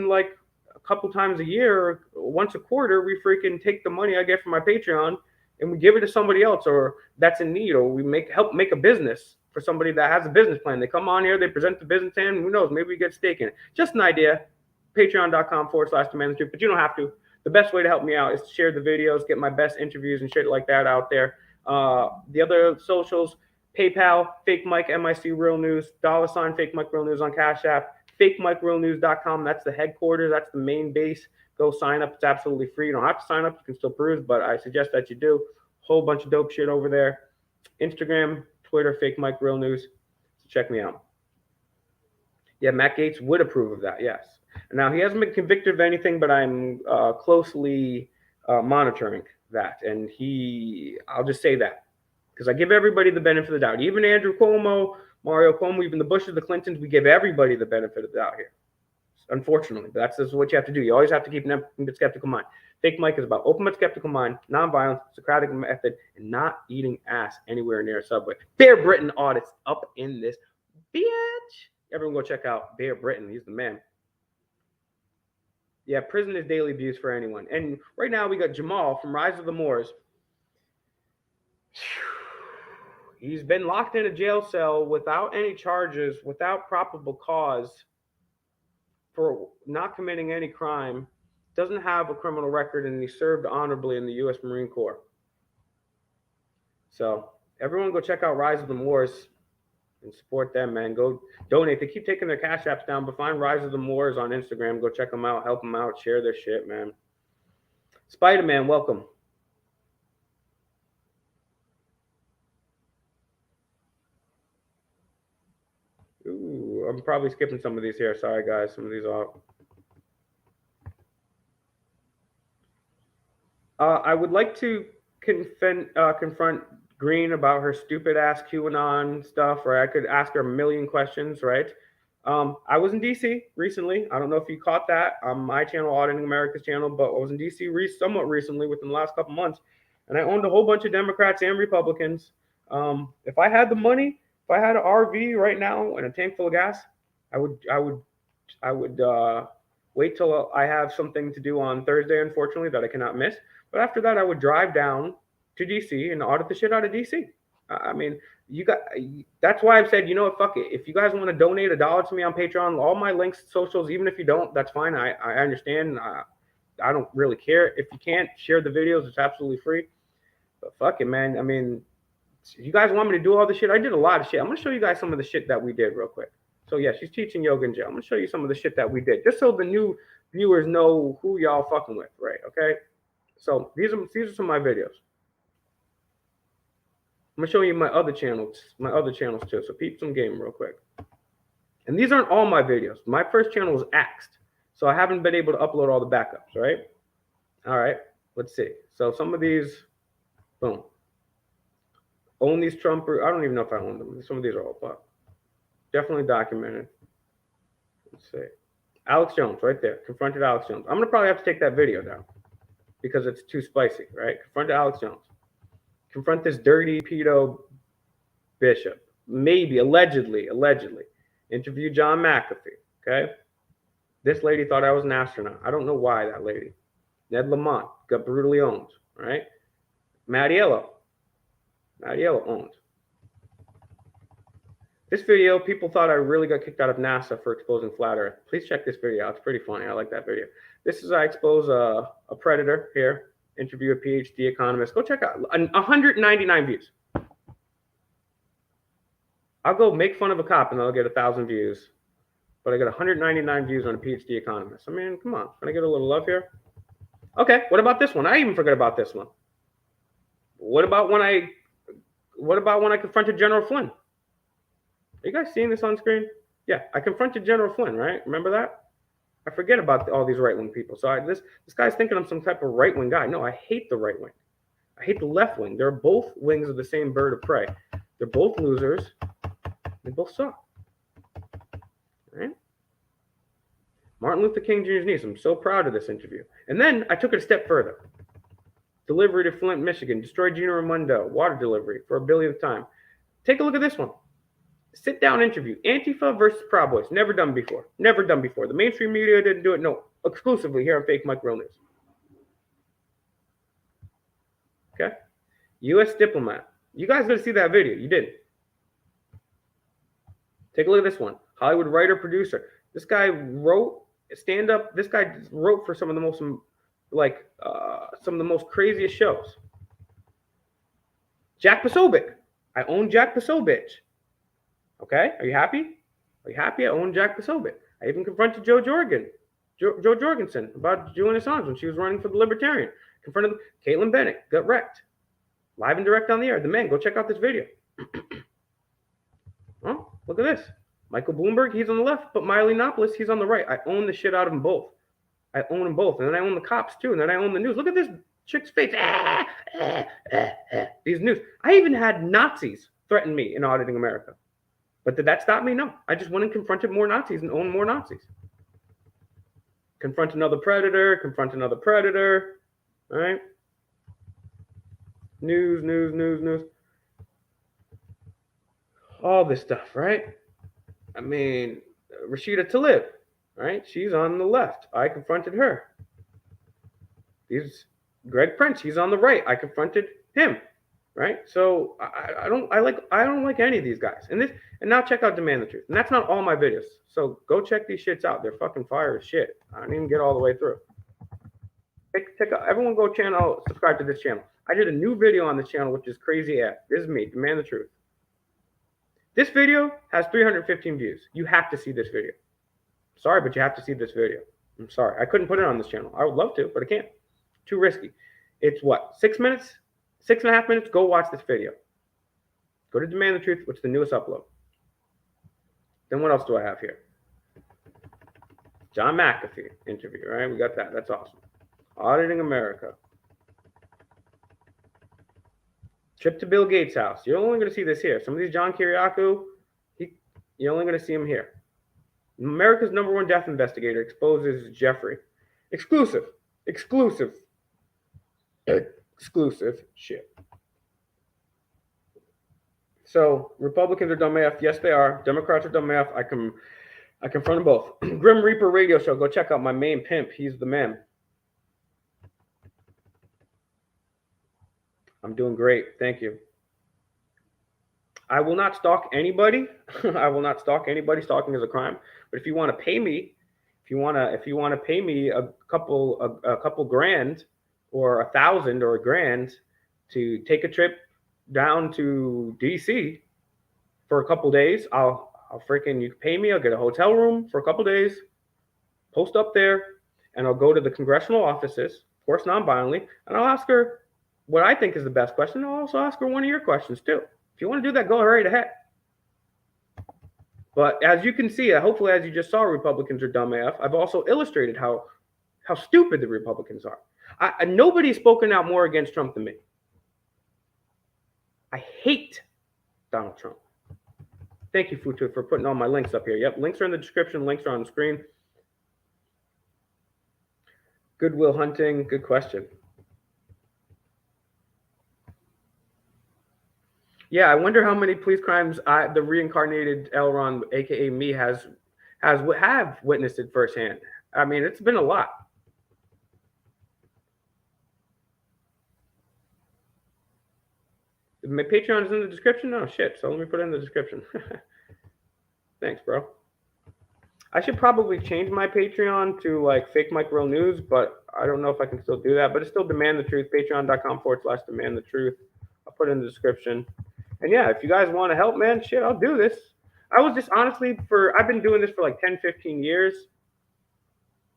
S1: like a couple times a year, once a quarter, we freaking take the money I get from my Patreon and we give it to somebody else or that's in need, or we help make a business for somebody that has a business plan. They come on here, they present the business plan. Who knows? Maybe we get stake in it. Just an idea. Patreon.com/demandthetruth, but you don't have to. The best way to help me out is to share the videos, get my best interviews and shit like that out there. The other socials, PayPal, FakeMicRealNews, $ FakeMicRealNews on CashApp, FakeMicRealNews.com. That's the headquarters. That's the main base. Go sign up. It's absolutely free. You don't have to sign up. You can still peruse, but I suggest that you do. Whole bunch of dope shit over there. Instagram, Twitter, FakeMicRealNews. So check me out. Yeah, Matt Gaetz would approve of that. Yes. Now, he hasn't been convicted of anything, but I'm closely monitoring that. And I'll just say that because I give everybody the benefit of the doubt. Even Andrew Cuomo, Mario Cuomo, even the Bushes, the Clintons, we give everybody the benefit of the doubt here. Unfortunately, but that's what you have to do. You always have to keep an skeptical mind. Fake Mike is about open but skeptical mind, nonviolence, Socratic method, and not eating ass anywhere near a subway. Bear Britton audits up in this bitch. Everyone go check out Bear Britton. He's the man. Yeah, prison is daily abuse for anyone. And right now we got Jamal from Rise of the Moors. He's been locked in a jail cell without any charges, without probable cause, for not committing any crime, doesn't have a criminal record, and he served honorably in the U.S. Marine Corps. So everyone go check out Rise of the Moors and support them, man. Go donate. They keep taking their cash apps down, but find Rise of the Moors on Instagram. Go check them out, help them out, share their shit, man. Spider-Man, welcome. Ooh, I'm probably skipping some of these here. Sorry, guys. Some of these are. I would like to confront Green about her stupid ass QAnon stuff, or I could ask her a million questions, right? I was in DC recently. I don't know if you caught that on my channel, Auditing America's channel, but I was in DC somewhat recently within the last couple months, and I owned a whole bunch of Democrats and Republicans. If I had the money, if I had an RV right now and a tank full of gas, I would wait till I have something to do on Thursday, unfortunately, that I cannot miss. But after that, I would drive down to DC and audit the shit out of DC. I mean, that's why I've said, you know what, fuck it. If you guys want to donate $1 to me on Patreon, all my links, socials, even if you don't, that's fine. I understand. I don't really care. If you can't share the videos, it's absolutely free. But fuck it, man. I mean, if you guys want me to do all the shit, I did a lot of shit. I'm going to show you guys some of the shit that we did real quick. So yeah, she's teaching yoga in jail. I'm going to show you some of the shit that we did, just so the new viewers know who y'all fucking with, right? Okay? So these are some of my videos. I'm gonna show you my other channels too. So peep some game real quick. And these aren't all my videos. My first channel was axed, so I haven't been able to upload all the backups. Right? All right. Let's see. So some of these, boom. Own these Trumper. I don't even know if I own them. Some of these are all fucked. Definitely documented. Let's see. Alex Jones, right there. Confronted Alex Jones. I'm gonna probably have to take that video down because it's too spicy, right? Confronted Alex Jones. Confront this dirty pedo bishop. Maybe, allegedly. Interview John McAfee, okay? This lady thought I was an astronaut. I don't know why, that lady. Ned Lamont got brutally owned, right? Mattiello owned. This video, people thought I really got kicked out of NASA for exposing flat Earth. Please check this video out. It's pretty funny. I like that video. This is I expose a predator here. Interview a PhD economist. Go check out 199 views. I'll go make fun of a cop and I'll get 1,000 views. But I got 199 views on a PhD economist. I mean, come on. Can I get a little love here? Okay, what about this one? I even forgot about this one. What about when I confronted General Flynn? Are you guys seeing this on screen? Yeah, I confronted General Flynn, right? Remember that? I forget about all these right-wing people. So this guy's thinking I'm some type of right-wing guy. No, I hate the right wing. I hate the left wing. They're both wings of the same bird of prey. They're both losers. They both suck. Right? Martin Luther King Jr.'s niece. I'm so proud of this interview. And then I took it a step further. Delivery to Flint, Michigan. Destroyed Gina Raimondo. Water delivery for a billionth time. Take a look at this one. Sit-down interview. Antifa versus Proud Boys. Never done before. Never done before. The mainstream media didn't do it. No. Exclusively here on FakeMicRealNews. Okay? U.S. diplomat. You guys got to see that video. You didn't. Take a look at this one. Hollywood writer, producer. This guy wrote stand-up. This guy wrote for some of the most, craziest shows. Jack Posobiec. I own Jack Posobiec. Okay, are you happy? Are you happy? I own Jack Posobiec. I even confronted Jo Jorgensen about Julian Assange when she was running for the Libertarian. Confronted Caitlin Bennett, got wrecked. Live and direct on the air. The man, go check out this video. Oh, look at this. Michael Bloomberg, he's on the left, but Myelinopolis, he's on the right. I own the shit out of them both. I own them both. And then I own the cops too. And then I own the news. Look at this chick's face. These news. I even had Nazis threaten me in Auditing America. But did that stop me? No. I just went and confronted more Nazis and owned more Nazis. Confront another predator, confront another predator. All right. News. All this stuff, right? I mean, Rashida Tlaib, right? She's on the left. I confronted her. Greg Prince, he's on the right. I confronted him, right? So I don't like any of these guys. And now check out Demand the Truth. And that's not all my videos. So go check these shits out. They're fucking fire as shit. I didn't even get all the way through. Everyone go subscribe to this channel. I did a new video on this channel, which is crazy ass. This is me, Demand the Truth. This video has 315 views. You have to see this video. Sorry, but you have to see this video. I'm sorry. I couldn't put it on this channel. I would love to, but I can't. Too risky. It's what? 6 minutes? 6.5 minutes? Go watch this video. Go to Demand the Truth, which is the newest upload. Then what else do I have here? John McAfee interview, right? We got that. That's awesome. Auditing America. Trip to Bill Gates' house. You're only going to see this here. Some of these John Kiriakou, you're only going to see him here. America's #1 death investigator exposes Jeffrey. Exclusive shit. So Republicans are dumb AF. Yes, they are. Democrats are dumb AF. I confront them both. Grim Reaper radio show. Go check out my main pimp. He's the man. I'm doing great. Thank you. I will not stalk anybody. I will not stalk anybody. Stalking is a crime. But if you want to pay me, if you want to pay me a couple grand or 1,000 or $1,000 to take a trip down to DC for a couple days, you can pay me. I'll get a hotel room for a couple days, post up there, and I'll go to the congressional offices, of course, non-violently, and I'll ask her what I think is the best question. I'll also ask her one of your questions too. If you want to do that, go right ahead. But as you can see, hopefully, as you just saw, Republicans are dumb AF. I've also illustrated how stupid the Republicans are. Nobody's spoken out more against Trump than me. I hate Donald Trump. Thank you, Futu, for putting all my links up here. Yep, links are in the description. Links are on the screen. Goodwill Hunting, good question. Yeah, I wonder how many police crimes the reincarnated Elron, aka me, have witnessed it firsthand. I mean, it's been a lot. My Patreon is in the description. Oh shit! So let me put it in the description. Thanks, bro. I should probably change my Patreon to like FakeMicRealNews, but I don't know if I can still do that. But it's still Demand the Truth. Patreon.com/Demand the Truth. I'll put it in the description. And yeah, if you guys want to help, man, shit, I'll do this. I was just honestly I've been doing this for like 10, 15 years.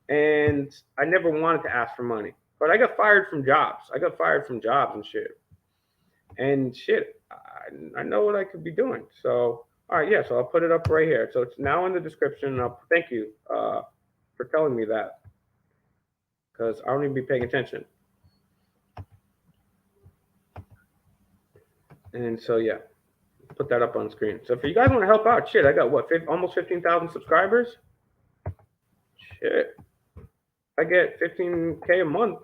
S1: And I never wanted to ask for money. But I got fired from jobs. And shit. And shit, I know what I could be doing. So, all right, yeah, so I'll put it up right here. So it's now in the description. Thank you for telling me that. Because I don't even be paying attention. And so, yeah, put that up on screen. So if you guys want to help out, shit, I got what, almost 15,000 subscribers? Shit. I get 15K a month,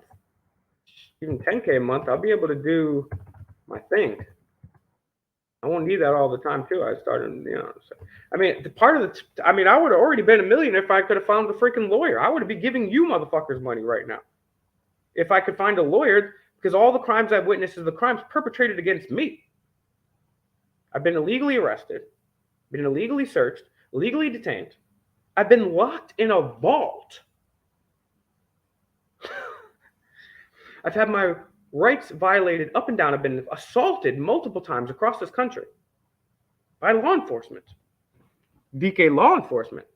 S1: even 10K a month. I'll be able to do my thing. I won't need that all the time, too. I started, so, I mean, I would have already been a millionaire if I could have found a freaking lawyer. I would have been giving you motherfuckers money right now. If I could find a lawyer, because all the crimes I've witnessed is the crimes perpetrated against me. I've been illegally arrested, been illegally searched, illegally detained. I've been locked in a vault. I've had my rights violated up and down. I've been assaulted multiple times across this country by law enforcement. DK law enforcement.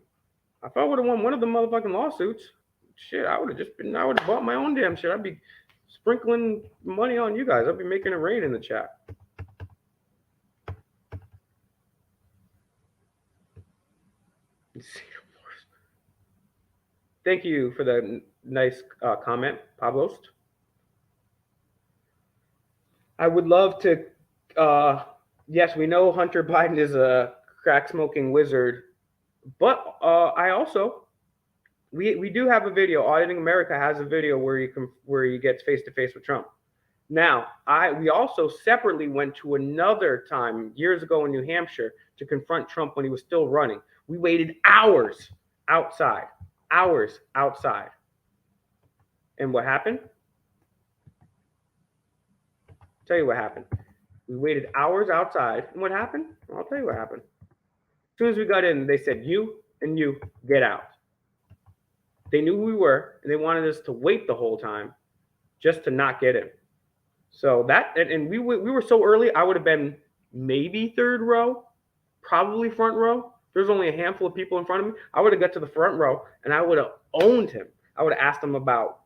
S1: If I would have won one of the motherfucking lawsuits, shit, I would have bought my own damn shit. I'd be sprinkling money on you guys. I'd be making it rain in the chat. Thank you for the nice comment, Pablos. I would love to. Yes, we know Hunter Biden is a crack smoking wizard, but I also we do have a video. Auditing America has a video where he gets face to face with Trump. Now, we also separately went to another time years ago in New Hampshire to confront Trump when he was still running. We waited hours outside. And what happened? Tell you what happened. We waited hours outside. And what happened? I'll tell you what happened. As soon as we got in, they said, you and you get out. They knew who we were, and they wanted us to wait the whole time just to not get in. So that, and we were so early, I would have been maybe third row, probably front row. There's only a handful of people in front of me. I would have got to the front row, and I would have owned him. I would have asked him about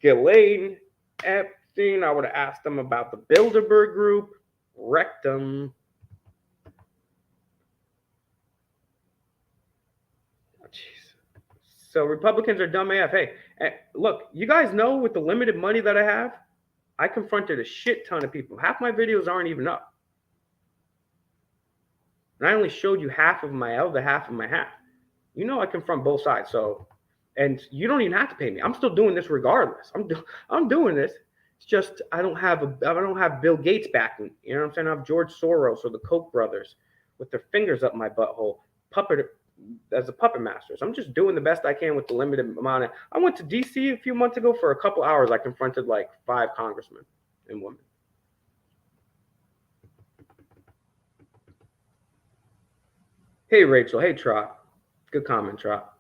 S1: Ghislaine Epstein. I would have asked him about the Bilderberg Group, wrecked them. Oh, jeez. So Republicans are dumb AF. Hey, look, you guys know with the limited money that I have, I confronted a shit ton of people. Half my videos aren't even up. And I only showed you half of my other half of my half. You know I confront both sides. So, and you don't even have to pay me. I'm still doing this regardless. I'm doing this. It's just I don't have Bill Gates backing. You know what I'm saying? I have George Soros or the Koch brothers with their fingers up my butthole, as a puppet master. So I'm just doing the best I can with the limited amount of. I went to DC a few months ago for a couple hours. I confronted like 5 congressmen and women. Hey Rachel. Hey Trot. Good comment, Trot.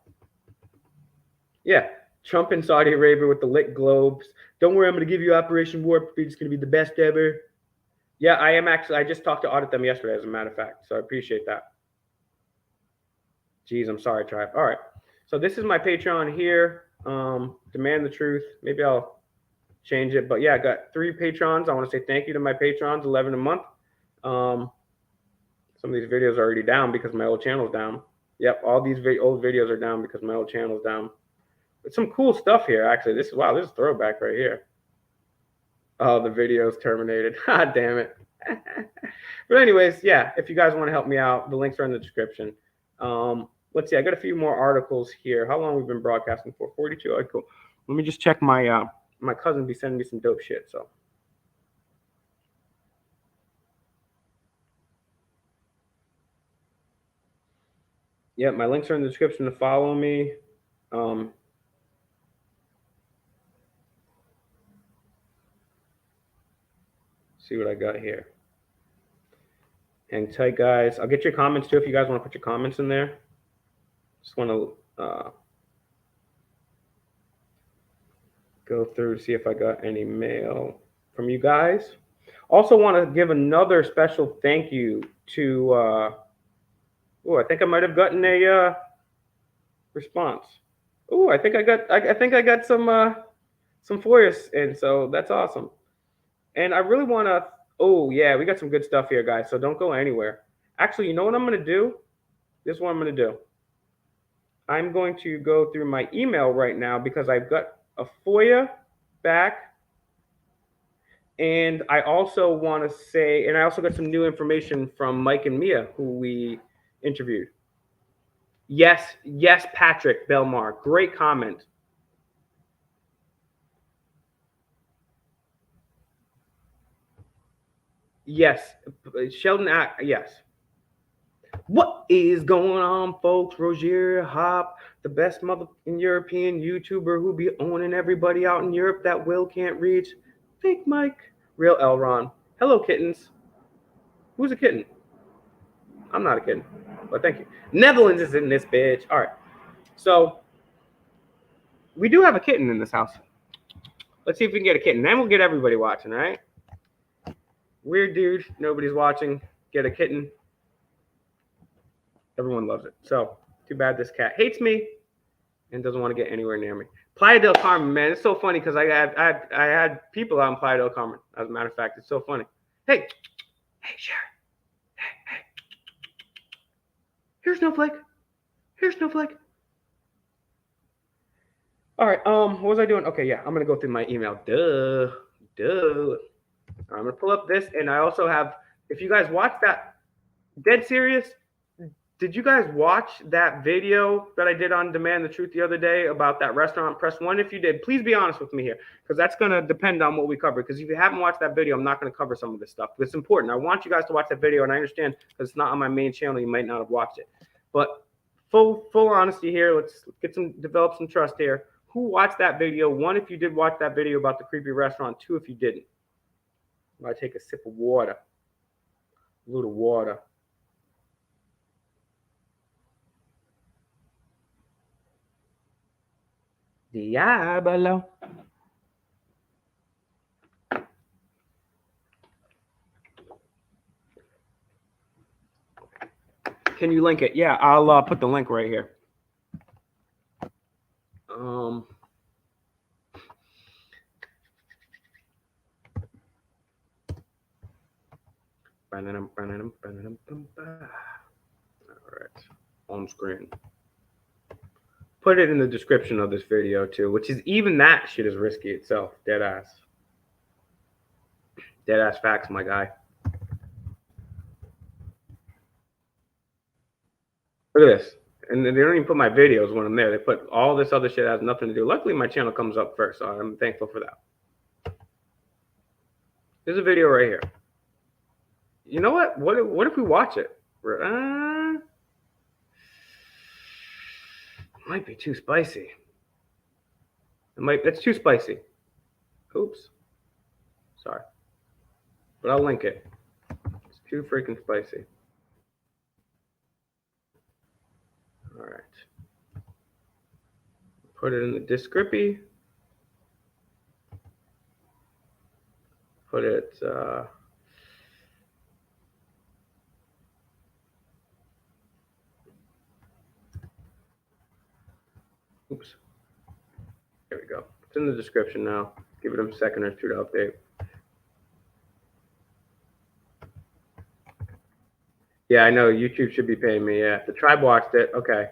S1: Yeah, Trump in Saudi Arabia with the lit globes. Don't worry, I'm going to give you Operation Warp Speed. It's going to be the best ever. Yeah, I am actually. I just talked to Audit them yesterday, as a matter of fact. So I appreciate that. Jeez, I'm sorry, Tribe. All right. So this is my Patreon here. Demand the truth. Maybe I'll change it. But yeah, I got 3 patrons. I want to say thank you to my patrons, 11 a month. Some of these videos are already down because my old channel's down. Yep, all these old videos are down because my old channel's down. But some cool stuff here, actually. This is a throwback right here. Oh, the video's terminated. God damn it. But anyways, yeah, if you guys want to help me out, the links are in the description. Let's see. I got a few more articles here. How long we've been broadcasting for? 42. All right, cool. Let me just check my my cousin be sending me some dope shit. So. Yeah, my links are in the description to follow me. See what I got here. Hang tight, guys. I'll get your comments too if you guys want to put your comments in there. Just want to go through, see if I got any mail from you guys. Also want to give another special thank you to, I think I might have gotten a response. Oh, I think I got some Foias, and so that's awesome. And I really want to, we got some good stuff here, guys, so don't go anywhere. Actually, you know what I'm going to do? This is what I'm going to do. I'm going to go through my email right now because I've got a Foia back. And I also want to say, and I also got some new information from Mike and Mia, who we interviewed. Yes, Patrick Belmar. Great comment. Yes, Sheldon, yes. What is going on, folks? Roger Hop, the best motherfucking European YouTuber who be owning everybody out in Europe that Will can't reach. Fake Mike, real Elron. Hello, kittens. Who's a kitten? I'm not a kitten, but thank you. Netherlands is in this bitch. All right. So we do have a kitten in this house. Let's see if we can get a kitten. Then we'll get everybody watching, all right? Weird dude. Nobody's watching. Get a kitten. Everyone loves it. So too bad this cat hates me and doesn't want to get anywhere near me. Playa del Carmen, man, it's so funny because I had people out in Playa del Carmen. As a matter of fact, it's so funny. Hey, Sharon. Hey. Here's Snowflake. Here's Snowflake. All right. What was I doing? Okay, yeah, I'm gonna go through my email. Duh. I'm gonna pull up this, and I also have. If you guys watch that, dead serious. Did you guys watch that video that I did on Demand the Truth the other day about that restaurant? Press 1 if you did. Please be honest with me here, because that's going to depend on what we cover. Because if you haven't watched that video, I'm not going to cover some of this stuff. It's important. I want you guys to watch that video, and I understand because it's not on my main channel. You might not have watched it. But full honesty here. Let's develop some trust here. Who watched that video? 1, if you did watch that video about the creepy restaurant. 2, if you didn't. I take a sip of water. A little water. Diablo. Can you link it? Yeah, I'll put the link right here. All right, on screen. Put it in the description of this video too, which is even that shit is risky itself. Dead ass facts, my guy. Look at this. And they don't even put my videos when I'm there. They put all this other shit that has nothing to do. Luckily, my channel comes up first, so I'm thankful for that. There's a video right here. You know what? What if we watch it? Might be too spicy. That's too spicy. Oops. Sorry. But I'll link it. It's too freaking spicy. All right. Put it in the description. Put it oops. There we go. It's in the description now. Give it a second or two to update. Yeah, I know. YouTube should be paying me. Yeah, the tribe watched it. Okay.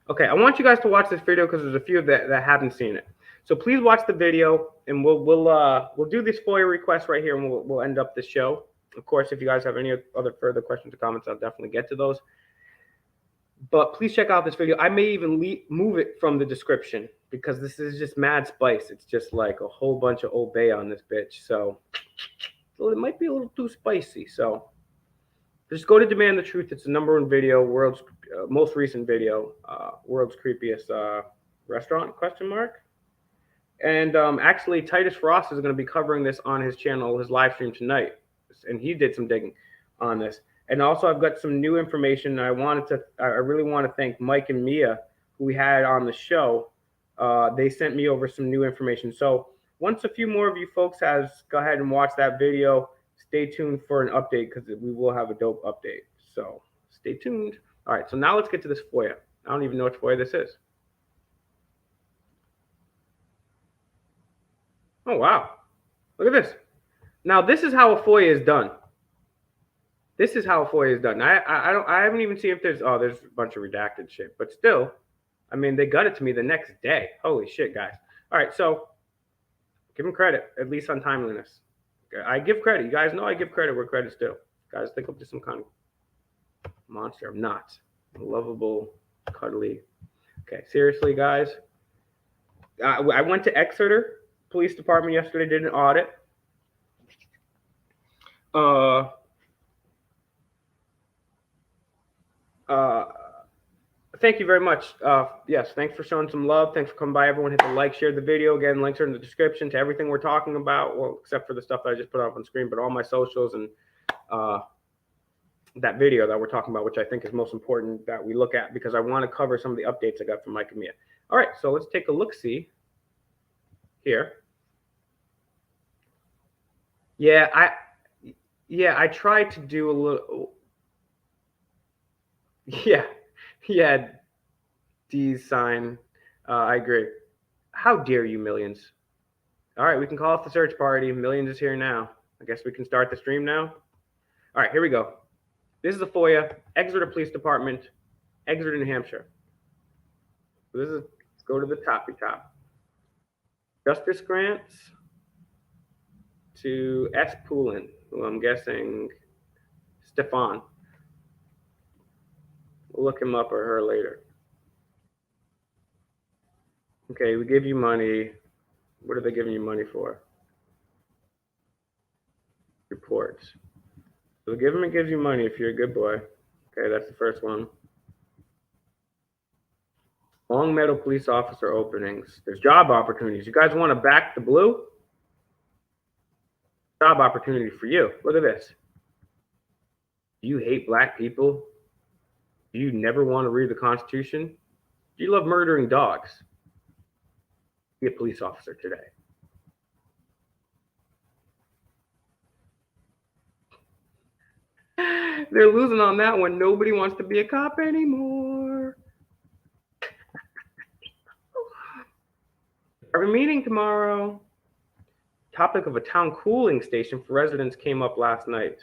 S1: Okay, I want you guys to watch this video because there's a few that haven't seen it. So please watch the video, and we'll do this FOIA request right here, and we'll end up the show. Of course, if you guys have any other further questions or comments, I'll definitely get to those. But please check out this video. I may even move it from the description because this is just mad spice. It's just like a whole bunch of Old Bay on this bitch. So it might be a little too spicy. So just go to Demand the Truth. It's the #1 video, world's most recent video, world's creepiest restaurant, ? And actually, Titus Frost is going to be covering this on his channel, his live stream tonight. And he did some digging on this. And also, I've got some new information. I really want to thank Mike and Mia, who we had on the show. They sent me over some new information. So once a few more of you folks go ahead and watch that video, stay tuned for an update because we will have a dope update. So stay tuned. All right, so now let's get to this FOIA. I don't even know which FOIA this is. Oh, wow. Look at this. Now, this is how a FOIA is done. This is how a FOIA is done. I haven't even seen if there's a bunch of redacted shit, but still, I mean, they got it to me the next day. Holy shit, guys. All right, so give them credit, at least on timeliness. I give credit. You guys know I give credit where credit's due. Guys, think I'm just some kind of monster. I'm not. I'm lovable, cuddly. Okay, seriously, guys. I went to Exeter Police Department yesterday, did an audit. Thank you very much. Yes, thanks for showing some love. Thanks for coming by, everyone. Hit the like, share the video. Again, links are in the description to everything we're talking about. Well, except for the stuff that I just put up on screen, but all my socials and that video that we're talking about, which I think is most important that we look at because I want to cover some of the updates I got from Mike and Mia. All right, so let's take a look-see here. Yeah, I tried to do a little. Yeah, D's sign. I agree. How dare you, Millions? All right, we can call off the search party. Millions is here now. I guess we can start the stream now. All right, here we go. This is the FOIA, Exeter Police Department. Exeter, New Hampshire. Let's go to the toppy top. Justice grants to S. Poulin, who I'm guessing Stefan. We'll look him up or her later. Okay, we give you money. What are they giving you money for? Reports. So the government gives you money if you're a good boy. Okay, that's the first one. Long Meadow police officer openings. There's job opportunities. You guys want to back the blue? Job opportunity for you. Look at this. Do you hate black people? Do you never want to read the Constitution? Do you love murdering dogs? Be a police officer today. They're losing on that one. Nobody wants to be a cop anymore. Our meeting tomorrow. Topic of a town cooling station for residents came up last night.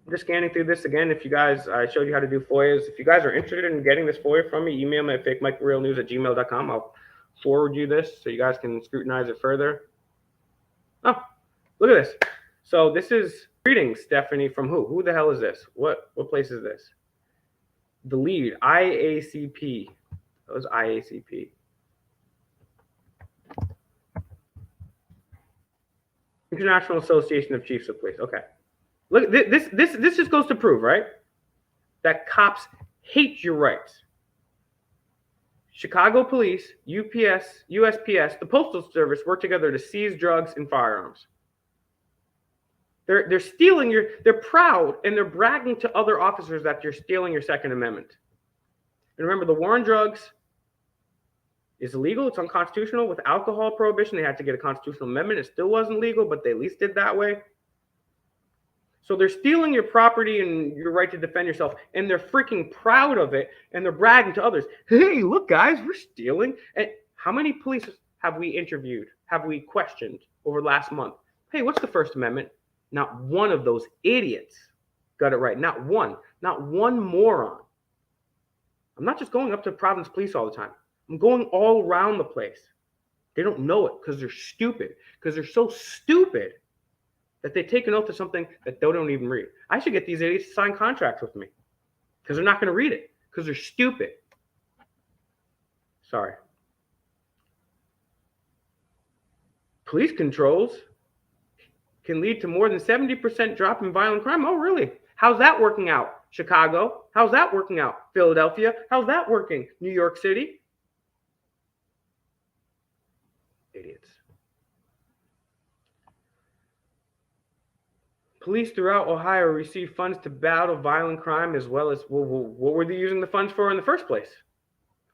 S1: I'm just scanning through this again. If you guys, I showed you how to do Foias. If you guys are interested in getting this Foia from me, email me at FakeMicRealNews@gmail.com. I'll forward you this so you guys can scrutinize it further. Oh, look at this. So this is greetings, Stephanie, from who? Who the hell is this? What place is this? The lead, IACP. That was IACP. International Association of Chiefs of Police. Okay. Look, this just goes to prove, right, that cops hate your rights. Chicago Police, UPS, USPS, the Postal Service work together to seize drugs and firearms. They're stealing they're proud and they're bragging to other officers that you're stealing your Second Amendment. And remember, the war on drugs is illegal. It's unconstitutional. With alcohol prohibition, they had to get a constitutional amendment. It still wasn't legal, but they at least did that way. So they're stealing your property and your right to defend yourself, and they're freaking proud of it, and they're bragging to others. Hey, look, guys, we're stealing. And how many police have we interviewed, have we questioned over the last month? Hey, what's the First Amendment? Not one of those idiots got it right. Not one moron. I'm not just going up to Providence Police all the time. I'm going all around the place. They don't know it because they're stupid, because they're so stupid that they take an oath to something that they don't even read. I should get these idiots to sign contracts with me because they're not going to read it because they're stupid. Sorry. Police controls can lead to more than 70% drop in violent crime. Oh, really? How's that working out? Chicago? How's that working out? Philadelphia? How's that working? New York City? Idiots. Police throughout Ohio receive funds to battle violent crime as well as, what were they using the funds for in the first place?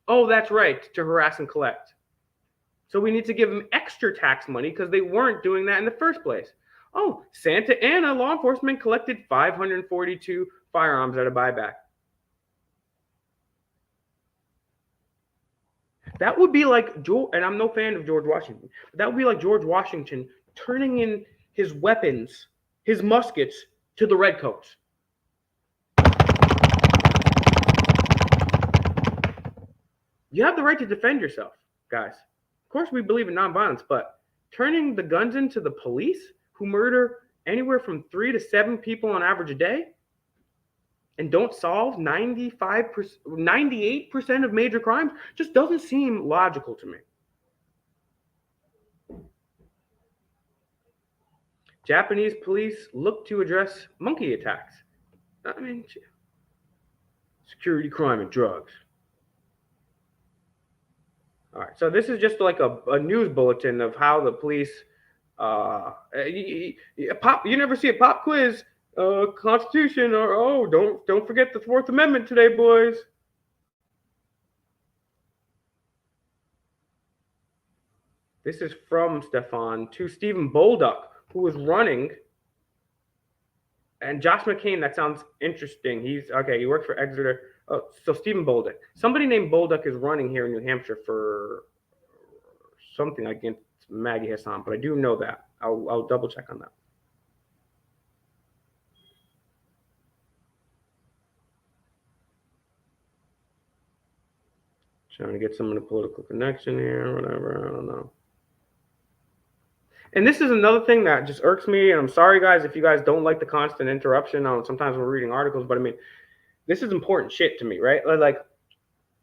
S1: Oh, that's right, to harass and collect. So we need to give them extra tax money because they weren't doing that in the first place. Oh, Santa Ana law enforcement collected 542 firearms at a buyback. That would be like George, and I'm no fan of George Washington, but that would be like George Washington turning in his weapons, his muskets, to the redcoats. You have the right to defend yourself, guys. Of course, we believe in nonviolence, but turning the guns into the police who murder anywhere from 3 to 7 people on average a day and don't solve 98% of major crimes just doesn't seem logical to me. Japanese police look to address monkey attacks. I mean, security, crime, and drugs. All right, so this is just like a news bulletin of how the police. You never see a pop quiz, Constitution, or don't forget the Fourth Amendment today, boys. This is from Stefan to Stephen Bolduc, who was running, and Josh McCain. That sounds interesting. He works for Exeter. Oh, so Stephen Bolduc. Somebody named Bolduc is running here in New Hampshire for something against Maggie Hassan, but I do know that. I'll double check on that. Trying to get some of the political connection here, whatever. I don't know. And this is another thing that just irks me. And I'm sorry, guys, if you guys don't like the constant interruption on sometimes we're reading articles, but I mean, this is important shit to me, right? Like,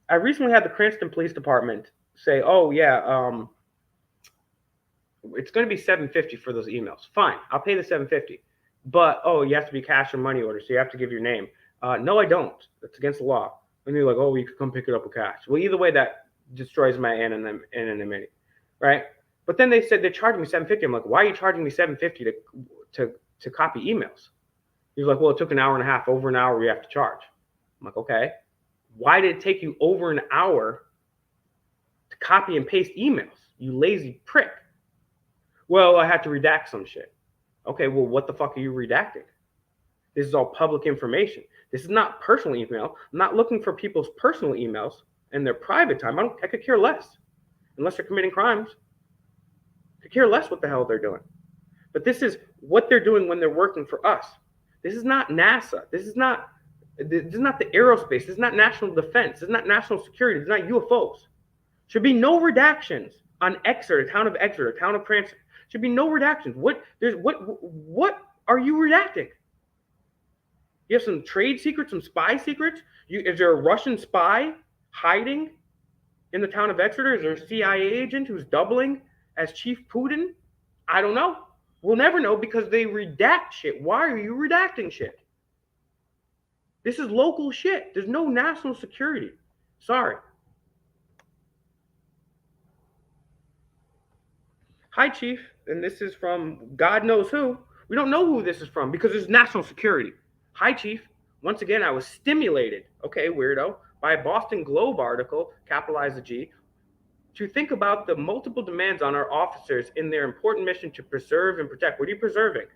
S1: I recently had the Cranston Police Department say, "Oh yeah, it's going to be $750 for those emails." Fine, I'll pay the $750, but oh, you have to be cash or money order, so you have to give your name. No, I don't. That's against the law. And you're like, "Oh, you could come pick it up with cash." Well, either way, that destroys my anonymity, right? But then they said they're charging me $750. I'm like, "Why are you charging me $750 to copy emails?" He's like, "Well, it took an hour and a half. Over an hour, we have to charge." I'm like, "Okay. Why did it take you over an hour to copy and paste emails, you lazy prick?" "Well, I had to redact some shit." Okay, well, what the fuck are you redacting? This is all public information. This is not personal email. I'm not looking for people's personal emails and their private time. I could care less. Unless they're committing crimes. I could care less what the hell they're doing. But this is what they're doing when they're working for us. This is not NASA. This is not the aerospace. This is not national defense. This is not national security. This is not UFOs. Should be no redactions on Exeter, town of Exeter, town of Cranston. Should be no redactions. What are you redacting? You have some trade secrets, some spy secrets? Is there a Russian spy hiding in the town of Exeter? Is there a CIA agent who's doubling as Chief Putin? I don't know. We'll never know because they redact shit. Why are you redacting shit? This is local shit. There's no national security. Sorry. Hi, Chief. And this is from God knows who. We don't know who this is from because it's national security. Hi, Chief. Once again, I was stimulated, okay, weirdo, by a Boston Globe article, capitalize the G, to think about the multiple demands on our officers in their important mission to preserve and protect. What are you preserving?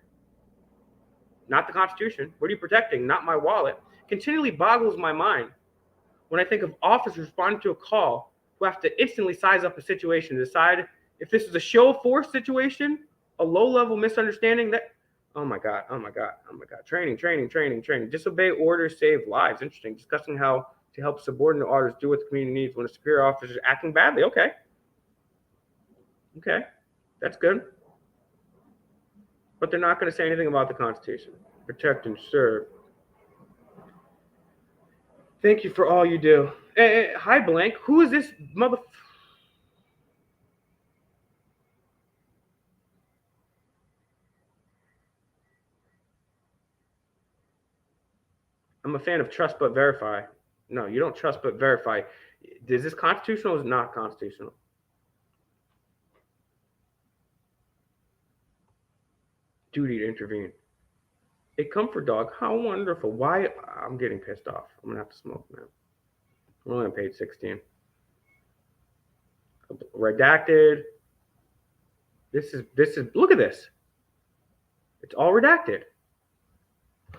S1: Not the Constitution. What are you protecting? Not my wallet. Continually boggles my mind when I think of officers responding to a call who have to instantly size up a situation, decide if this is a show of force situation, a low-level misunderstanding that, oh my God. Training. Disobey orders, save lives. Interesting. Discussing how to help subordinate orders do what the community needs when a superior officer is acting badly. Okay. That's good. But they're not going to say anything about the Constitution. Protect and serve. Thank you for all you do. Hey, hi, Blank. Who is this mother... I'm a fan of trust but verify. No, you don't trust but verify. Is this constitutional or is it not constitutional? Duty to intervene. A comfort dog. How wonderful. Why? I'm getting pissed off. I'm going to have to smoke now. We're only on page 16. Redacted. This is, look at this. It's all redacted.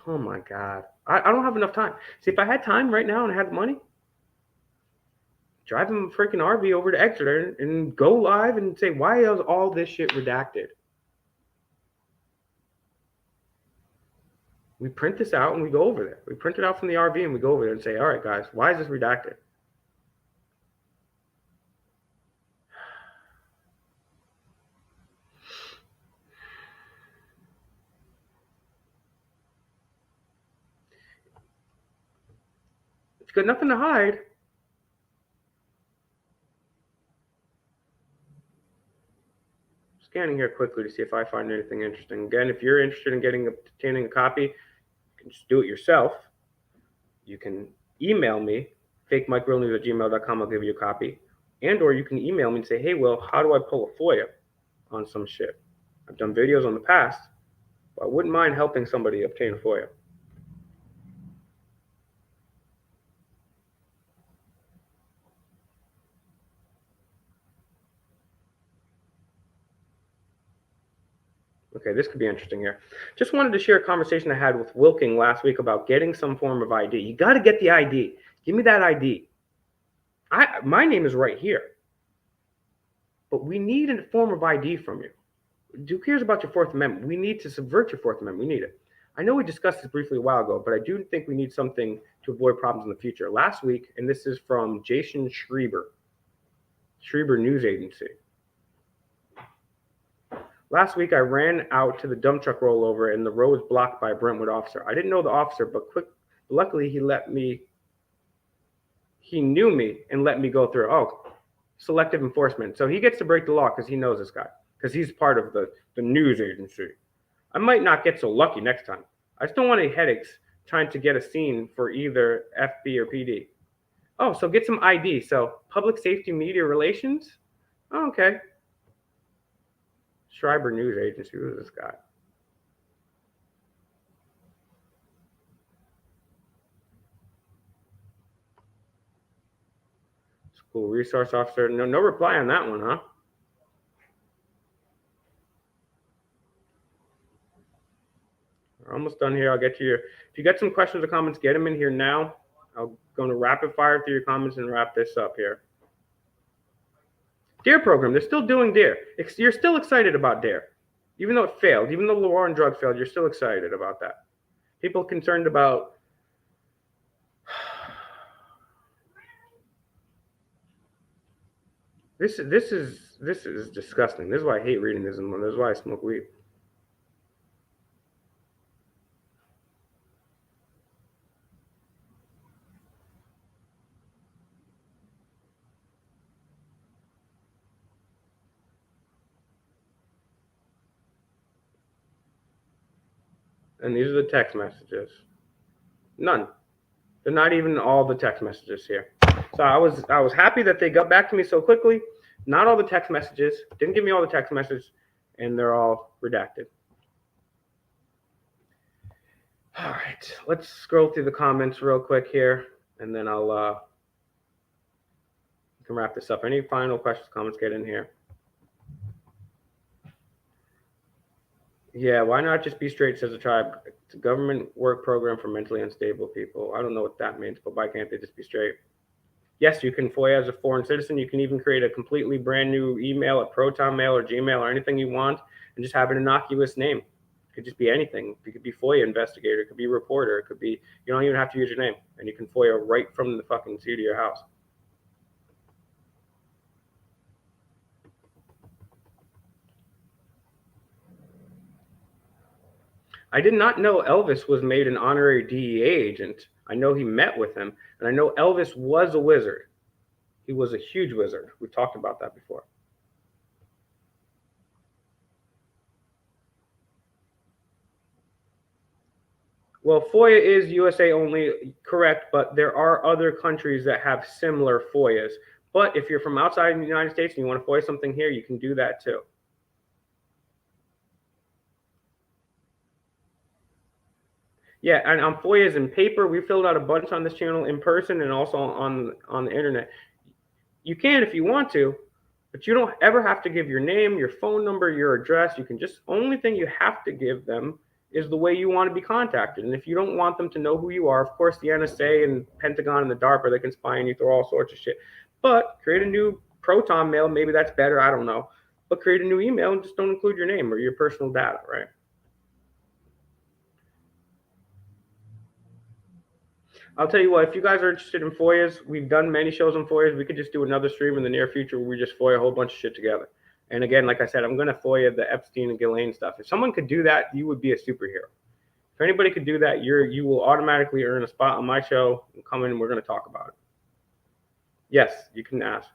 S1: Oh my God. I don't have enough time. See, if I had time right now and I had the money, drive a freaking RV over to Exeter and go live and say, why is all this shit redacted? We print this out and we go over there. We print it out from the RV and we go over there and say, all right, guys, why is this redacted? It's got nothing to hide. Scanning here quickly to see if I find anything interesting. Again, if you're interested in obtaining a copy, you can just do it yourself. You can email me, FakeMicRealNews@gmail.com. I'll give you a copy. And or you can email me and say, hey, Will, how do I pull a Foia on some shit? I've done videos on the past, but I wouldn't mind helping somebody obtain a Foia. Okay, this could be interesting here. Just wanted to share a conversation I had with Wilking last week about getting some form of ID. You got to get the ID. Give me that ID. My name is right here. But we need a form of ID from you. Who cares about your Fourth Amendment? We need to subvert your Fourth Amendment. We need it. I know we discussed this briefly a while ago, but I do think we need something to avoid problems in the future. Last week, and this is from Jason Schreiber News Agency. Last week, I ran out to the dump truck rollover and the road was blocked by a Brentwood officer. I didn't know the officer, but luckily he knew me and let me go through. Oh, selective enforcement. So he gets to break the law because he knows this guy, because he's part of the news agency. I might not get so lucky next time. I just don't want any headaches trying to get a scene for either FB or PD. Oh, so get some ID. So public safety media relations? Oh, okay. Schreiber News Agency. Who is this guy? School resource officer. No reply on that one, huh? We're almost done here. I'll get to your. If you got some questions or comments, get them in here now. I'll go to rapid fire through your comments and wrap this up here. DARE program. They're still doing DARE. You're still excited about DARE. Even though it failed, even though the war on drugs failed, you're still excited about that. People concerned about this is disgusting. This is why I hate reading this, and this is why I smoke weed. And these are the text messages. None. They're not even all the text messages here. So I was happy that they got back to me so quickly. Not all the text messages. Didn't give me all the text messages, and they're all redacted. All right, let's scroll through the comments real quick here, and then I'll can wrap this up. Any final questions, comments, get in here. Yeah, why not just be straight, says the tribe? It's a government work program for mentally unstable people. I don't know what that means, but why can't they just be straight? Yes, you can FOIA as a foreign citizen. You can even create a completely brand new email at Proton Mail or Gmail or anything you want and just have an innocuous name. It could just be anything. It could be FOIA investigator. It could be reporter. It could be, you don't even have to use your name. And you can FOIA right from the fucking seat of your house. I did not know Elvis was made an honorary DEA agent. I know he met with him, and I know Elvis was a wizard. He was a huge wizard. We talked about that before. Well, FOIA is USA only, correct, but there are other countries that have similar FOIAs. But if you're from outside the United States and you want to FOIA something here, you can do that too. Yeah, and on FOIAs in paper, we filled out a bunch on this channel in person and also on the internet. You can if you want to, but you don't ever have to give your name, your phone number, your address. You can just, only thing you have to give them is the way you want to be contacted. And if you don't want them to know who you are, of course, the NSA and Pentagon and the Darpa, they can spy on you through all sorts of shit. But create a new Proton Mail, maybe that's better, I don't know. But create a new email and just don't include your name or your personal data, right? I'll tell you what, if you guys are interested in FOIAs, we've done many shows on FOIAs. We could just do another stream in the near future where we just FOIA a whole bunch of shit together. And again, like I said, I'm going to FOIA the Epstein and Ghislaine stuff. If someone could do that, you would be a superhero. If anybody could do that, you will automatically earn a spot on my show and come in and we're going to talk about it. Yes, you can ask.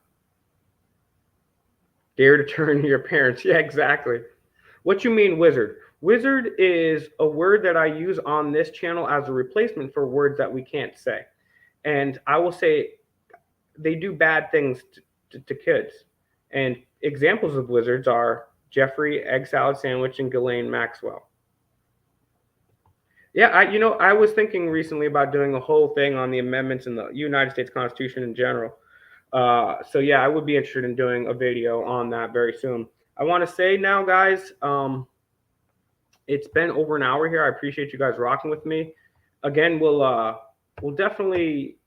S1: Dare to turn your parents. Yeah, exactly. What you mean, wizard? Wizard is a word that I use on this channel as a replacement for words that we can't say. And I will say they do bad things to kids. And examples of wizards are Jeffrey, Egg Salad Sandwich, and Ghislaine Maxwell. Yeah, I was thinking recently about doing a whole thing on the amendments in the United States Constitution in general. So yeah, I would be interested in doing a video on that very soon. I want to say now, guys, it's been over an hour here. I appreciate you guys rocking with me. Again, we'll definitely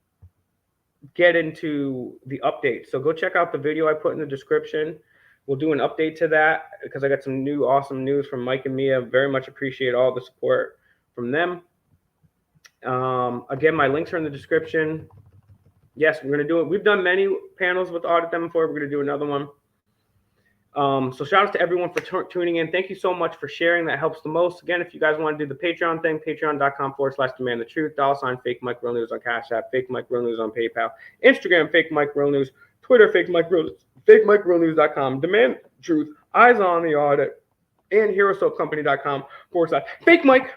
S1: get into the update. So go check out the video I put in the description. We'll do an update to that because I got some new awesome news from Mike and Mia. Very much appreciate all the support from them. Again, my links are in the description. Yes, we're going to do it. We've done many panels with Audit Them before. We're going to do another one. So shout out to everyone for tuning in. Thank you so much for sharing. That helps the most. Again, if you guys want to do the Patreon thing, patreon.com/demandthetruth, $FakeMicRealNews on CashApp, FakeMicRealNews on PayPal, Instagram, FakeMicRealNews, Twitter, FakeMicRealNews, FakeMicRealNews.com, Demand Truth, Eyes on the Audit, and HeroSoapCompany.com/FakeMic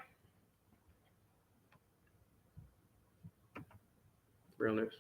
S1: Real News.